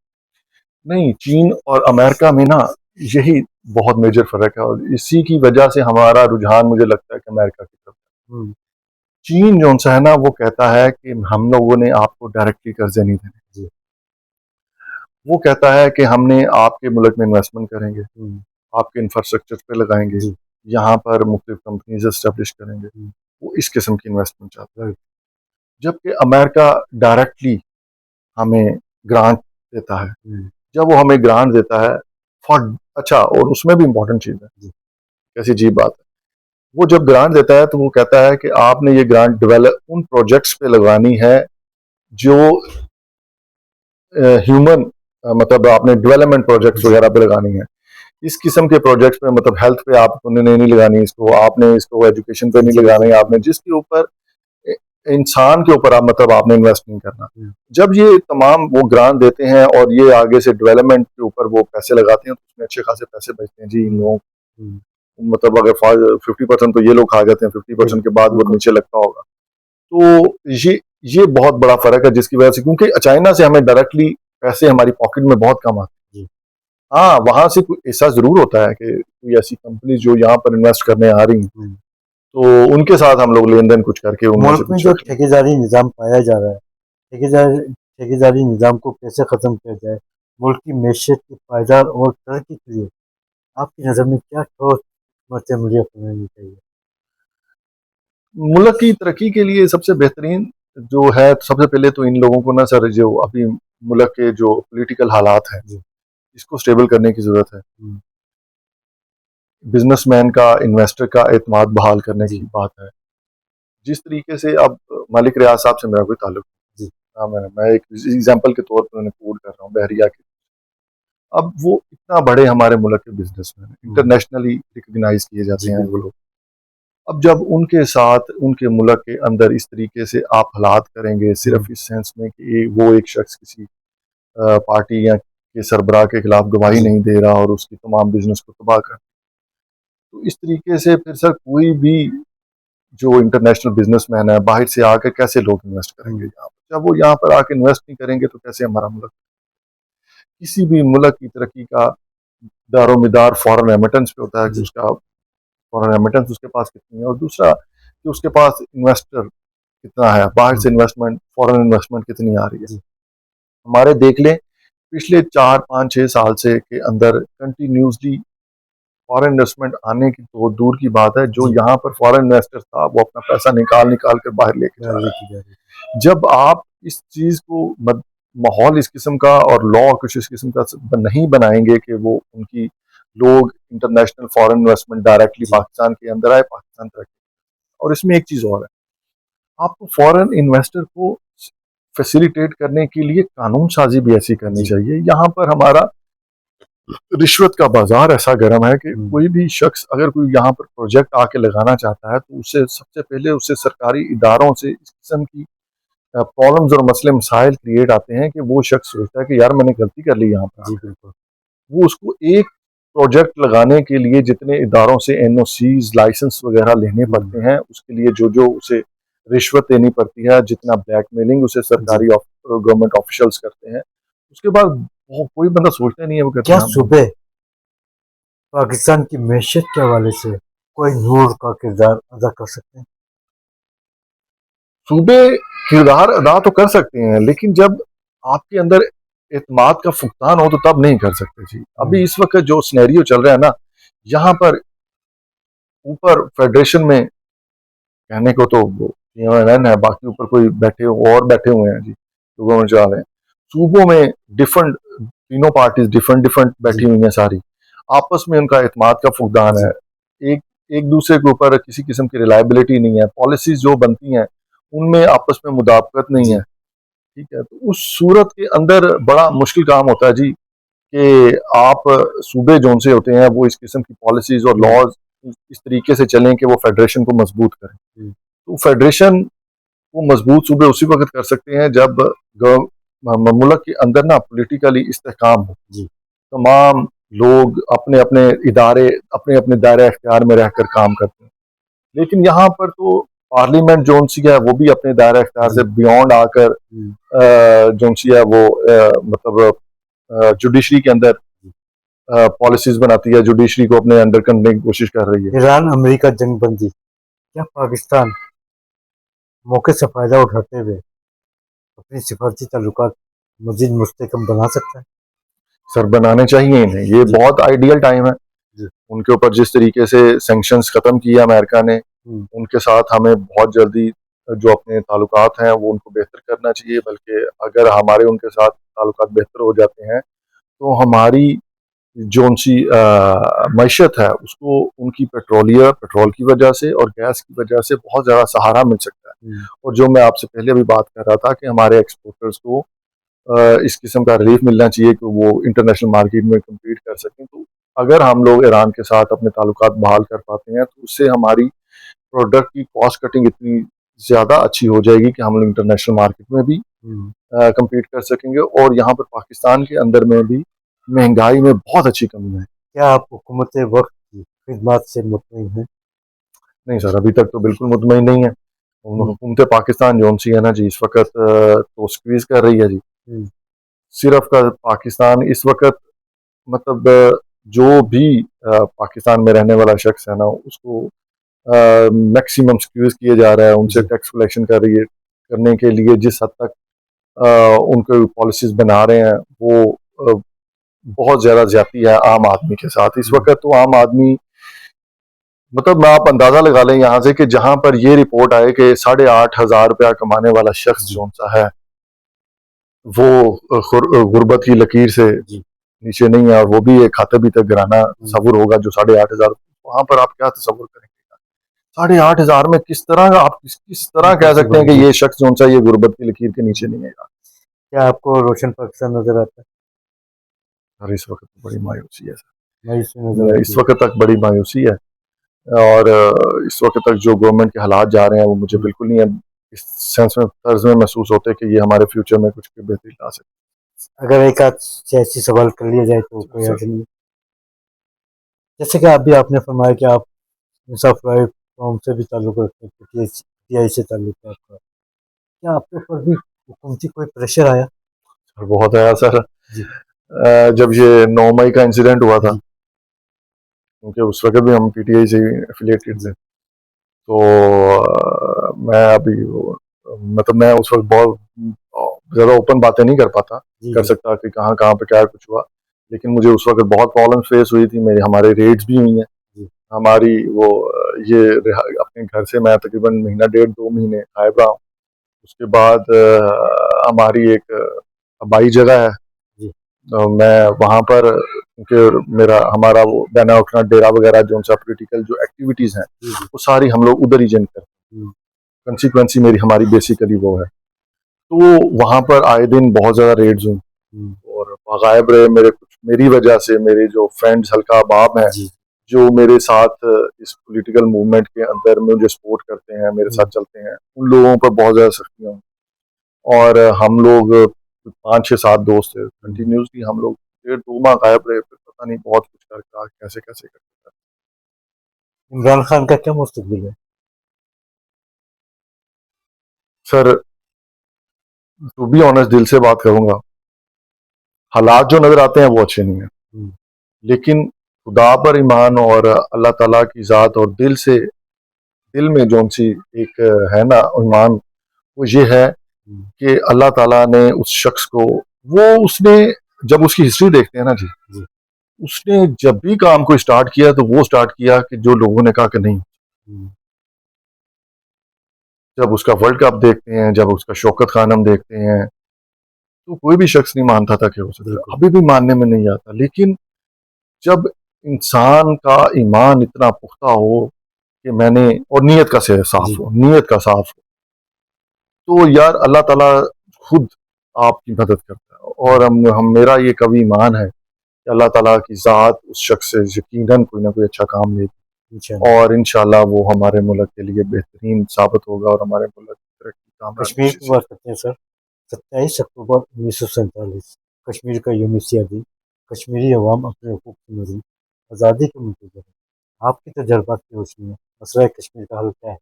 Speaker 2: नहीं, चीन और अमेरिका में ना यही बहुत मेजर फर्क है, और इसी की वजह से हमारा रुझान मुझे लगता है कि अमेरिका की तरफ। चीन जो सा है ना, वो कहता है कि हम लोगों ने आपको डायरेक्टली कर्जे नहीं देने। वो कहता है कि हमने आपके मुल्क में इन्वेस्टमेंट करेंगे, आपके इंफ्रास्ट्रक्चर पे लगाएंगे, यहाँ पर मुख्तलिफ कंपनीज एस्टेब्लिश करेंगे। वो इस किस्म की इन्वेस्टमेंट चाहता है, जबकि अमेरिका डायरेक्टली हमें ग्रांट देता है। जब वो हमें ग्रांट देता है फॉर, अच्छा, और उसमें भी इंपॉर्टेंट चीज़ है, कैसी अजीब बात है, वो जब ग्रांट देता है तो वो कहता है कि आपने ये ग्रांट डेवलप उन प्रोजेक्ट्स पे लगानी है जो ह्यूमन, मतलब आपने डेवलपमेंट प्रोजेक्ट्स वगैरह पे लगानी है। इस किस्म के प्रोजेक्ट्स पे, मतलब हेल्थ पे आपने नहीं लगानी, इसको आपने इसको एजुकेशन पे नहीं लगाना है, आपने जिसके ऊपर इंसान के ऊपर आप, मतलब आपने इन्वेस्ट नहीं करना। जब ये तमाम वो ग्रांट देते हैं और ये आगे से डेवलपमेंट के ऊपर वो पैसे लगाते हैं, तो उसमें अच्छे खासे पैसे बचते हैं जी इन लोगों, मतलब अगर 50% तो ये लोग खा जाते हैं, 50% के बाद वो नीचे लगता होगा। तो ये बहुत बड़ा फर्क है, जिसकी वजह से, क्योंकि चाइना से हमें डायरेक्टली पैसे हमारी पॉकेट में बहुत कम आते हैं। हाँ, वहां से कोई ऐसा जरूर होता है कि कोई ऐसी कंपनी जो यहाँ पर इन्वेस्ट करने आ रही हैं, तो उनके साथ हम लोग लेन देन कुछ करके
Speaker 1: मुल्क में जो ठेकेदारी निज़ाम पाया जा रहा है, ठेकेदारी निज़ाम को कैसे ख़त्म किया जाए मुल्क की मैशियत की पायदार और तरक्की के लिए आपकी नज़र में क्या ठोस मसले मुझे अपनानी चाहिए?
Speaker 2: मुल्क की तरक्की के लिए सबसे बेहतरीन जो है, सबसे पहले तो इन लोगों को ना सर, जो अभी मुल्क के जो पॉलिटिकल हालात हैं, इसको स्टेबल करने की जरूरत है। बिजनेसमैन का, इन्वेस्टर का एतमाद बहाल करने की बात है। जिस तरीके से अब मालिक रियाज साहब से मेरा कोई ताल्लुक नहीं, हाँ, मैं एक एग्जांपल के तौर पर उन्हें कोट कर रहा हूँ, बहरिया के। अब वो इतना बड़े हमारे मुल्क के बिजनेसमैन हैं, इंटरनेशनली रिकग्नाइज किए जाते हैं वो लोग। अब जब उनके साथ उनके मुल्क के अंदर इस तरीके से आप हालात करेंगे, सिर्फ इस सेंस में कि वो एक शख्स किसी पार्टी या के सरबराह के खिलाफ गवाही नहीं दे रहा और उसकी तमाम बिजनेस को तबाह कर, तो इस तरीके से फिर सर कोई भी जो इंटरनेशनल बिजनेसमैन है, बाहर से आकर कैसे लोग इन्वेस्ट करेंगे यहाँ पर? जब वो यहाँ पर आके इन्वेस्ट नहीं करेंगे तो कैसे हमारा मुल्क? किसी भी मुल्क की तरक्की का दारोमदार फॉरेन रेमिटेंस पे होता है कि उसका फॉरेन रेमिटेंस उसके पास कितनी है, और दूसरा कि उसके पास इन्वेस्टर कितना है, बाहर से इन्वेस्टमेंट, फॉरेन इन्वेस्टमेंट कितनी आ रही है। हमारे देख लें पिछले 4, 5, 6 साल से के अंदर कंटिन्यूसली फॉरेन इन्वेस्टमेंट आने की तो दूर की बात है, जो यहाँ पर फॉरेन इन्वेस्टर था वो अपना पैसा निकाल कर बाहर लेके जा रहा है। जब आप इस चीज को माहौल इस किस्म का और लॉ कुछ इस किस्म का नहीं बनाएंगे कि वो उनकी लोग international foreign investment directly Pakistan के अंदर आए, पाकिस्तान तरक्की। और इसमें एक चीज और है, आपको फॉरेन इन्वेस्टर को फैसिलिटेट करने के लिए कानून साजी भी ऐसी करनी चाहिए। यहाँ पर हमारा रिश्वत का बाजार ऐसा गर्म है कि कोई भी शख्स अगर कोई यहाँ पर प्रोजेक्ट आके लगाना चाहता है, तो उसे सबसे पहले उसे सरकारी इदारों से इस किस्म की प्रॉब्लम्स और मसले मसाइल क्रिएट आते हैं कि वो शख्स सोचता है कि यार मैंने गलती कर ली यहाँ पर। बिल्कुल, वो उसको एक प्रोजेक्ट लगाने के लिए जितने इदारों से एनओसीज, लाइसेंस वगैरह लेने पड़ते हैं, उसके लिए जो उसे रिश्वत देनी पड़ती है, जितना ब्लैकमेलिंग उसे सरकारी गवर्नमेंट ऑफिशियल्स करते हैं, उसके बाद कोई बंदा सोचता नहीं है वो क्या
Speaker 1: सुबह पाकिस्तान की मैशियत के हवाले से कोई नूर का किरदार अदा कर सकते हैं?
Speaker 2: सूबे किरदार अदा तो कर सकते हैं, लेकिन जब आपके अंदर एतमाद का फुकदान हो तो तब नहीं कर सकते जी। अभी इस वक्त जो सिनेरियो चल रहा है ना, यहाँ पर ऊपर फेडरेशन में कहने को तो PMLN है, बाकी ऊपर कोई बैठे और बैठे हुए हैं जी, गवर्नमेंट चला हैं। सूबों में डिफरेंट, तीनों पार्टीज डिफरेंट बैठी हुई हैं, सारी आपस में उनका एतमाद का फुकदान है, एक दूसरे के ऊपर किसी किस्म की रिलायबिलिटी नहीं है, पॉलिसीज जो बनती हैं उनमें आपस में मुदाफकत नहीं है। ठीक है, तो उस सूरत के अंदर बड़ा मुश्किल काम होता है जी कि आप सूबे जोन से होते हैं वो इस किस्म की पॉलिसीज और लॉज इस तरीके से चलें कि वो फेडरेशन को मजबूत करें। तो फेडरेशन वो मजबूत सूबे उसी वक्त कर सकते हैं जब मुल्क के अंदर ना पॉलिटिकली इस्तेहकाम हो,
Speaker 1: जी।
Speaker 2: तमाम लोग अपने अपने इदारे अपने अपने दायरे अख्तियार में रहकर काम करते हैं। लेकिन यहाँ पर तो पार्लियामेंट जोन सी है वो भी अपने दायरे अख्तियार से
Speaker 1: जी।
Speaker 2: बियॉन्ड आकर
Speaker 1: हम्म।
Speaker 2: जोन सी है वो मतलब जुडिशरी के अंदर पॉलिसीज बनाती है, जुडिशरी को अपने अंडर करने की कोशिश कर रही है।
Speaker 1: ईरान अमेरिका जंग बंदी, क्या पाकिस्तान मौके से फायदा उठाते हुए अपनी सिफारती ताल्लुकात मजीद मुस्तहकम बना सकता है?
Speaker 2: सर बनाने चाहिए इन्हें, ये
Speaker 1: जी।
Speaker 2: बहुत आइडियल टाइम है।
Speaker 1: जी।
Speaker 2: उनके ऊपर जिस तरीके से सैंक्शंस खत्म किया अमेरिका ने,
Speaker 1: हम्म।
Speaker 2: उनके साथ हमें बहुत जल्दी जो अपने ताल्लुकात हैं वो उनको बेहतर करना चाहिए। बल्कि अगर हमारे उनके साथ ताल्लुकात बेहतर हो जाते हैं तो हमारी जो उनकी मईशत है उसको उनकी पेट्रोल की वजह से और गैस की वजह से बहुत ज़्यादा सहारा मिल सकता है।
Speaker 1: हम्म।
Speaker 2: और जो मैं आपसे पहले भी बात कर रहा था कि हमारे एक्सपोर्टर्स को इस किस्म का रिलीफ मिलना चाहिए कि वो इंटरनेशनल मार्केट में कम्पीट कर सकें। तो अगर हम लोग ईरान के साथ अपने ताल्लुकात बहाल कर पाते हैं तो उससे हमारी प्रोडक्ट की कॉस्ट कटिंग इतनी ज़्यादा अच्छी हो जाएगी कि हम लोग इंटरनेशनल मार्केट में भी
Speaker 1: हम्म।
Speaker 2: कम्पीट कर सकेंगे और यहाँ पर पाकिस्तान के अंदर में भी महंगाई में बहुत अच्छी कमी है।
Speaker 1: क्या आप हुकूमत वक्त की खिदमत से मुतमईन हैं?
Speaker 2: नहीं सर, अभी तक तो बिल्कुल मुतमईन नहीं है।
Speaker 1: हम्म।
Speaker 2: हुकूमत पाकिस्तान जौन सी है ना जी, इस वक्त तो स्क्वीज कर रही है जी।
Speaker 1: हम्म।
Speaker 2: सिर्फ का पाकिस्तान इस वक्त मतलब जो भी पाकिस्तान में रहने वाला शख्स है ना उसको मैक्सिमम स्क्यूज किए जा रहा है, उनसे
Speaker 1: जी।
Speaker 2: टैक्स कलेक्शन कर रही है करने के लिए जिस हद तक उनको पॉलिसीज बना रहे हैं वो बहुत ज़्यादा ज्यादती है आम आदमी के साथ। इस
Speaker 1: हम्म।
Speaker 2: वक्त तो आम आदमी मतलब मैं आप अंदाजा लगा लें यहाँ से कि जहां पर ये रिपोर्ट आए कि 8,500 रुपया कमाने वाला शख्स
Speaker 1: जी।
Speaker 2: जो सा है वो गुर्बत की लकीर से
Speaker 1: जी।
Speaker 2: नीचे नहीं है और वो भी एक खाते पीते गिराना
Speaker 1: हम्म।
Speaker 2: तस्वुर होगा जो 8,500, वहां पर आप क्या तस्वुर करेंगे? 8,500 में किस तरह आप किस तरह कह सकते हैं
Speaker 1: पॉसिबल
Speaker 2: कि
Speaker 1: जी।
Speaker 2: ये शख्स जो सा ये गुर्बत की लकीर के नीचे
Speaker 1: हम्म।
Speaker 2: नहीं है यार?
Speaker 1: क्या आपको रोशन पाकिस्तान नजर आता है?
Speaker 2: और इस वक्त तो बड़ी मायूसी है
Speaker 1: मायूसी नजर
Speaker 2: सर,
Speaker 1: आती
Speaker 2: इस
Speaker 1: है।
Speaker 2: वक्त तक बड़ी मायूसी है। और इस वक्त तक जो गवर्नमेंट के हालात जा रहे हैं वो मुझे
Speaker 1: हम्म।
Speaker 2: बिल्कुल नहीं है इस सेंस में तर्ज में महसूस होते कि ये हमारे फ्यूचर में कुछ बेहतरी ला सकते
Speaker 1: अगर एक आध सियासी सवाल कर लिया जाए तो
Speaker 2: हैं
Speaker 1: कोई
Speaker 2: सर।
Speaker 1: हर्ज नहीं। जैसे कि अभी आपने फरमाया कि आप इंसाफ फॉर्म से भी ताल्लुक रखते हैं, पीटीआई से ताल्लुक है आपका। क्या आपके ऊपर भी हुकूमती कोई प्रेशर आया?
Speaker 2: और बहुत आया सर।
Speaker 1: जी।
Speaker 2: जब ये 9 मई का इंसिडेंट हुआ था,
Speaker 1: जी।
Speaker 2: क्योंकि उस वक्त भी हम पीटीआई से एफिलिएटेड थे,
Speaker 1: जी।
Speaker 2: तो मैं अभी मतलब मैं उस वक्त बहुत ज़्यादा ओपन बातें नहीं कर पाता
Speaker 1: जी।
Speaker 2: कर
Speaker 1: जी।
Speaker 2: सकता कि कहाँ कहाँ पे क्या कुछ हुआ। लेकिन मुझे उस वक्त बहुत प्रॉब्लम फेस हुई थी, मेरे हमारे रेड्स भी हुई हैं।
Speaker 1: जी।
Speaker 2: हमारी वो अपने घर से मैं तकरीबन महीना डेढ़ 2 महीने गायब रहा हूँ। उसके बाद हमारी एक आबाई जगह है,
Speaker 1: जी।
Speaker 2: मैं वहाँ पर क्योंकि मेरा हमारा वो बैना उठना डेरा वगैरह जो सा पोलिटिकल जो एक्टिविटीज़ हैं
Speaker 1: जी। जी।
Speaker 2: वो सारी हम लोग उधर ही जन करते
Speaker 1: हम्म।
Speaker 2: हैं। कंसिक्वेंसी मेरी हमारी बेसिकली वो है। तो वहाँ पर आए दिन बहुत ज़्यादा रेड्स हुई
Speaker 1: हम्म।
Speaker 2: और गायब रहे मेरे कुछ मेरी वजह से मेरे जो फ्रेंड्स हल्का अहबाब हैं
Speaker 1: जी।
Speaker 2: जो मेरे साथ इस पॉलिटिकल मूवमेंट के अंदर में मुझे सपोर्ट करते हैं, मेरे साथ
Speaker 1: हम्म।
Speaker 2: चलते हैं, उन लोगों पर बहुत ज़्यादा सख्तियाँ हुई। और हम लोग 5 6 7 दोस्त थे,
Speaker 1: हम्म।
Speaker 2: कंटिन्यूसली हम लोग 1.5 2 माह गायब रहे, फिर पता नहीं बहुत कुछ कर कैसे कैसे करके।
Speaker 1: इमरान खान का क्या मुस्तकबिल है?
Speaker 2: सर टू बी ऑनेस्ट दिल से बात करूंगा, हालात जो नजर आते हैं वो अच्छे नहीं है।
Speaker 1: हम्म।
Speaker 2: लेकिन खुदा पर ईमान और अल्लाह ताला की ज़ात और दिल से दिल में जो सी एक है ना ईमान, वो ये है
Speaker 1: हम्म।
Speaker 2: कि अल्लाह ताला ने उस शख्स को वो उसने जब उसकी हिस्ट्री देखते हैं ना जी,
Speaker 1: जी।
Speaker 2: उसने जब भी काम को स्टार्ट किया तो वो स्टार्ट किया कि जो लोगों ने कहा कि नहीं।
Speaker 1: हम्म।
Speaker 2: जब उसका वर्ल्ड कप देखते हैं, जब उसका शौकत खान हम देखते हैं, तो कोई भी शख्स नहीं मानता था कि हो सकता है,
Speaker 1: बिल्कुल।
Speaker 2: अभी भी मानने में नहीं आता। लेकिन जब इंसान का ईमान इतना पुख्ता हो कि मैंने और नीयत का से साफ
Speaker 1: जी।
Speaker 2: हो, नीयत का साफ हो, तो यार अल्लाह ताला खुद आपकी मदद करता है। और
Speaker 1: हम्म।
Speaker 2: हम मेरा ये कभी ईमान है कि अल्लाह ताला की ज़ात उस शख्स से यकीनन कोई ना कोई अच्छा काम लेगी
Speaker 1: इंशाल्लाह।
Speaker 2: और इंशाल्लाह वो हमारे मुल्क के लिए बेहतरीन साबित होगा और हमारे मुल्क की तरक्की कामरान
Speaker 1: कश्मीर की
Speaker 2: बख्शी।
Speaker 1: बात करते हैं सर। 27 अक्टूबर 1947 कश्मीर का यौम सियादी। कश्मीरी अवाम अपने हकूक की मजीद आज़ादी के मुंतज़र है। आपके तजर्बात की रोशनी में मसला कश्मीर का हल क्या है?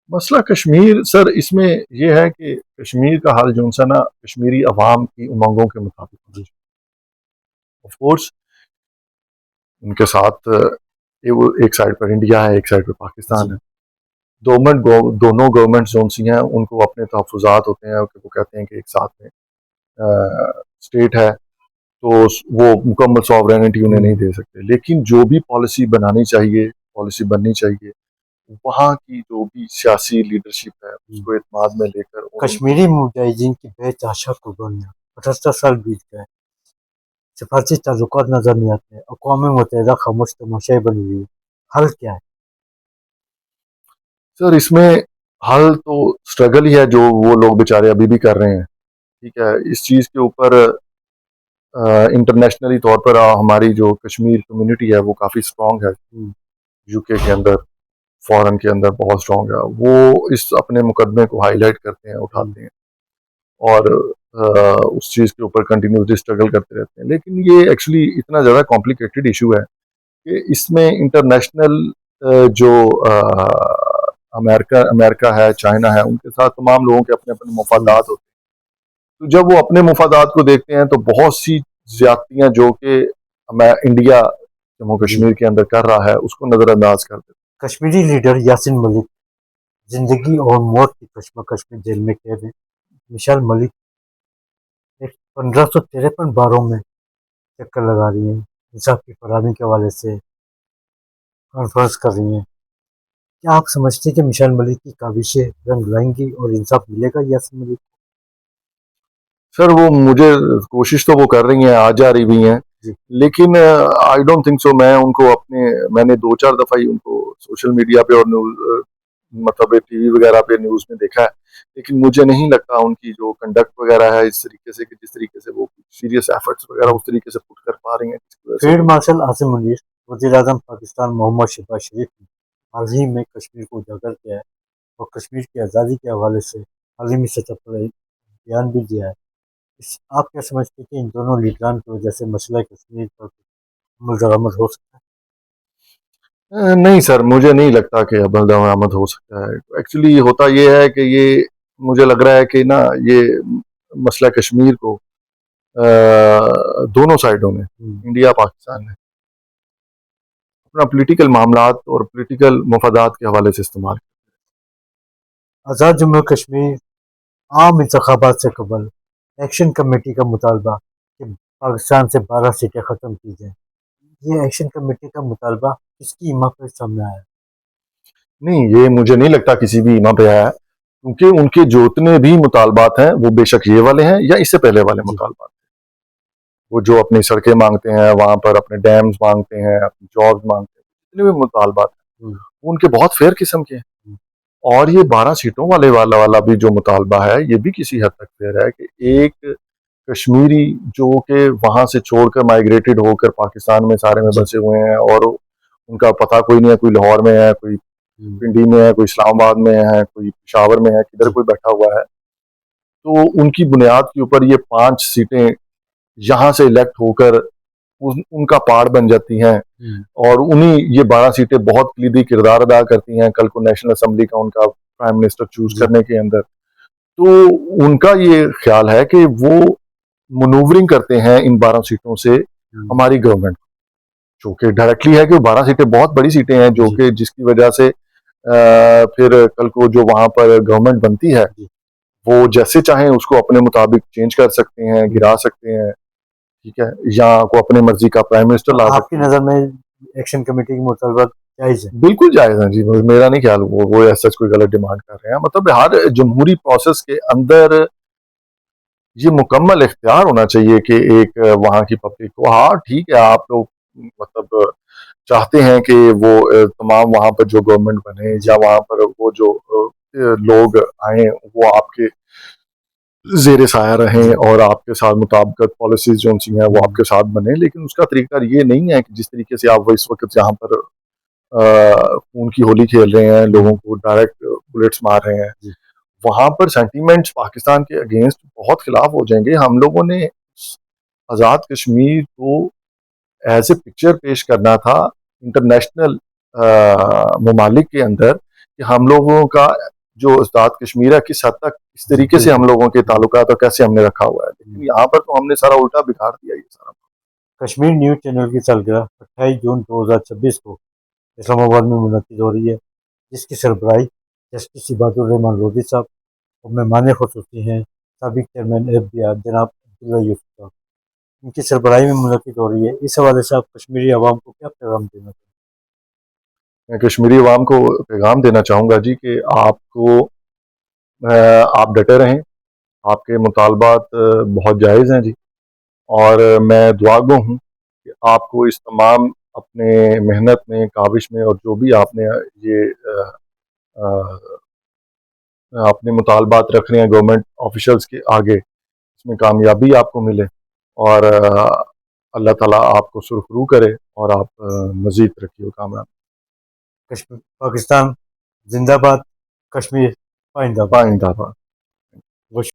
Speaker 2: मसला कश्मीर सर इसमें यह है कि कश्मीर का हल जो सा ना कश्मीरी अवाम की उमंगों के मुताबिक होना
Speaker 1: जी।
Speaker 2: चाहिए। ऑफ कोर्स उनके साथ वो एक साइड पर इंडिया है, एक साइड पर पाकिस्तान
Speaker 1: जी।
Speaker 2: है। दोनों गवर्नमेंट जोन सी हैं, उनको अपने तहफ़्फ़ुज़ात होते हैं कि वो कहते हैं कि एक साथ में स्टेट है, तो वो मुकम्मल सॉवरेनिटी उन्हें नहीं दे सकते। लेकिन जो भी पॉलिसी बनानी चाहिए, पॉलिसी बननी चाहिए, वहाँ की जो भी सियासी लीडरशिप है उसको एतमाद में लेकर और उनको
Speaker 1: कश्मीरी मुजाहिदीन की बेतहाशा कुर्बानियाँ। 78 साल बीत गए, सिफारती ताल्लुकात नजर नहीं आते, अक़वाम मुत्तहिदा खामोश तमाशाई बनी हुई है। हल क्या है?
Speaker 2: सर इसमें हल तो स्ट्रगल ही है जो वो लोग बेचारे अभी भी कर रहे हैं। ठीक है, इस चीज़ के ऊपर इंटरनेशनली तौर पर हमारी जो कश्मीर कम्युनिटी है वो काफ़ी स्ट्रॉन्ग है। यूके के अंदर, फॉरेन के अंदर बहुत स्ट्रॉन्ग है। वो इस अपने मुकदमे को हाईलाइट करते हैं, उठाते हैं और उस चीज़ के ऊपर कंटिन्यूसली स्ट्रगल करते रहते हैं। लेकिन ये एक्चुअली इतना ज़्यादा कॉम्प्लिकेटेड इशू है कि इसमें इंटरनेशनल जो अमेरिका अमेरिका है, चाइना है, उनके साथ तमाम लोगों के अपने अपने मफादात होते हैं। तो जब वो अपने मफादात को देखते हैं तो बहुत सी ज्यादतियां जो कि इंडिया जम्मू कश्मीर के अंदर कर रहा है उसको नज़रअंदाज कर देते
Speaker 1: कश्मीरी लीडर यासिन मलिक जिंदगी और मौत की कश्मकश में जेल में कैद है। मिसाल मलिक एक 1553 बारों में चक्कर लगा रही हैं, इंसाफ की फरहमी के हवाले से कॉन्फ्रेंस कर रही हैं। क्या आप समझते हैं कि मिसाल मलिक की काविशें रंग लाएंगी और इंसाफ मिलेगा यासिन मलिक?
Speaker 2: सर वो मुझे कोशिश तो वो कर रही हैं, आ जा रही भी हैं,
Speaker 1: जी।
Speaker 2: लेकिन आई डोंट थिंक सो। मैंने दो चार दफ़ा ही उनको सोशल मीडिया पे और न्यूज़ मतलब टीवी वगैरह पे न्यूज़ में देखा है, लेकिन मुझे नहीं लगता उनकी जो कंडक्ट वगैरह है इस तरीके से कि जिस तरीके से वो सीरियस एफर्ट्स वगैरह उस तरीके से पुट कर पा रही हैं, जिसकी वजह से
Speaker 1: फील्ड
Speaker 2: वो
Speaker 1: मार्शल आसिम मुनीर, वजीर आजम पाकिस्तान मोहम्मद शहबाज शरीफ ने हाल ही में कश्मीर को उजागर किया है और कश्मीर की आज़ादी के हवाले से आलमी सतह पर एक बयान भी दिया है। आप क्या समझते हैं कि इन दोनों लीडरान की वजह से मसला कश्मीर पर अमल दरामद हो सकता
Speaker 2: नहीं सर, मुझे नहीं लगता कि अमल दरामद हो सकता है। एक्चुअली होता ये है कि ये मुझे लग रहा है कि ना ये मसला कश्मीर को दोनों साइडों ने,
Speaker 1: है?
Speaker 2: इंडिया पाकिस्तान ने अपना पॉलिटिकल मामलात और पॉलिटिकल मफादात के हवाले से इस्तेमाल
Speaker 1: आज़ाद जम्मू कश्मीर आम इंतखाबात से कबल एक्शन कमेटी का मुतालबा कि पाकिस्तान से 12 सीटें ख़त्म की जाएँ। ये एक्शन कमेटी का मुतालबा किसकी हिम्मत पर सामने आया?
Speaker 2: नहीं, ये मुझे नहीं लगता किसी भी ईमा पे आया है, क्योंकि उनके जितने भी मुतालबात हैं वो बेशक ये वाले हैं या इससे पहले वाले
Speaker 1: जी।
Speaker 2: मुतालबात। वो जो अपनी सड़कें मांगते हैं, वहां पर अपने डैम्स मांगते हैं, अपनी जॉब्स मांगते हैं, जितने भी मुतालबात हैं
Speaker 1: हम्म,
Speaker 2: वो उनके बहुत फेयर किस्म के हैं।
Speaker 1: हम्म,
Speaker 2: और ये 12 सीटों वाला भी जो मुतालबा है ये भी किसी हद तक फेयर है कि एक कश्मीरी जो कि वहां से छोड़कर माइग्रेटेड होकर पाकिस्तान में सारे में
Speaker 1: जी।
Speaker 2: बसे हुए हैं और उनका पता कोई नहीं है, कोई लाहौर में है, कोई
Speaker 1: हम्म,
Speaker 2: पिंडी में है, कोई इस्लामाबाद में है, कोई पेशावर में है, किधर
Speaker 1: जी।
Speaker 2: कोई बैठा हुआ है। तो उनकी बुनियाद के ऊपर ये 5 सीटें यहाँ से इलेक्ट होकर उनका पार्ट बन जाती हैं
Speaker 1: हम्म,
Speaker 2: और उन्हीं ये 12 सीटें बहुत कलीदी किरदार अदा करती हैं कल को नेशनल असम्बली का उनका प्राइम मिनिस्टर चूज
Speaker 1: जी।
Speaker 2: करने के अंदर। तो उनका ये ख्याल है कि वो मनूवरिंग करते हैं इन 12 सीटों से
Speaker 1: हम्म,
Speaker 2: हमारी गवर्नमेंट, जो कि डायरेक्टली है कि 12 सीटें बहुत बड़ी सीटें हैं जो
Speaker 1: जी।
Speaker 2: कि जिसकी वजह से फिर कल को जो वहां पर गवर्नमेंट बनती है
Speaker 1: जी।
Speaker 2: वो जैसे चाहें उसको अपने मुताबिक चेंज कर सकते हैं,
Speaker 1: हम्म।
Speaker 2: गिरा सकते हैं। ठीक है, या को अपने मर्जी का प्राइम मिनिस्टर
Speaker 1: तो
Speaker 2: ला
Speaker 1: आपकी
Speaker 2: सकते हैं।
Speaker 1: नज़र में एक्शन कमेटी की मुतालबा जायज़ है?
Speaker 2: बिल्कुल जायज़ है जी,
Speaker 1: जी।
Speaker 2: मेरा नहीं ख्याल वो ऐसा कोई गलत डिमांड कर रहे हैं। मतलब हर जमहूरी प्रोसेस के अंदर ये मुकम्मल इख्तियार होना चाहिए कि एक वहाँ की पब्लिक को, हाँ ठीक है आप लोग मतलब चाहते हैं कि वो तमाम वहाँ पर जो गवर्नमेंट बने या
Speaker 1: जी।
Speaker 2: वहाँ पर वो जो लोग आए वो आपके ज़ेर साया रहें
Speaker 1: जी।
Speaker 2: और आपके साथ मुताबिकत पॉलिसीज़ जो सी हैं वो
Speaker 1: हम्म,
Speaker 2: आपके साथ बने, लेकिन उसका तरीका ये नहीं है कि जिस तरीके से आप वो इस वक़्त यहाँ पर खून की होली खेल रहे हैं, लोगों
Speaker 1: हम्म,
Speaker 2: को डायरेक्ट बुलेट्स मार रहे हैं।
Speaker 1: जी।
Speaker 2: वहाँ पर सेंटीमेंट्स पाकिस्तान के अगेंस्ट बहुत खिलाफ हो जाएंगे। हम लोगों ने आज़ाद कश्मीर को एज ए पिक्चर पेश करना था इंटरनेशनल ममालिक के अंदर कि हम लोगों का जो आज़ाद कश्मीर है किस हद तक इस तरीके से हम लोगों के ताल्लुकात और कैसे हमने रखा हुआ है, लेकिन यहाँ पर तो हमने सारा उल्टा बिगाड़ दिया ये सारा।
Speaker 1: कश्मीर न्यूज़ चैनल की सालगिरह 28 जून 2026 को इस्लामाबाद में मुनक्किद हो रही है, जिसकी सरबराही जस्टिस इबादुर रहमान लोधी साहब और मेहमान खुसूसी हैं साबिक चेयरमैन FBI जनाब अब्दुल्ला यूसुफ साहब। इनकी सरबराही में मुनक्किद हो रही है। इस हवाले से आप कश्मीरी आवाम को क्या पैगाम देना चाहिए?
Speaker 2: मैं कश्मीरी अवाम को पैगाम देना चाहूँगा जी कि आप डटे रहें, आपके मुतालबात बहुत जायज़ हैं जी, और मैं दुआगो हूँ कि आपको इस तमाम अपने मेहनत में, काविश में और जो भी आपने ये अपने मुतालबात रख रहे हैं गवर्नमेंट ऑफिशल्स के आगे, इसमें कामयाबी आपको मिले और अल्लाह ताला आपको सुरखरू करे और आप मज़ीद तरक्की और कामयाब।
Speaker 1: पाकिस्तान जिंदाबाद, कश्मीर पाइंदाबाद।
Speaker 2: पाइंदाबाद।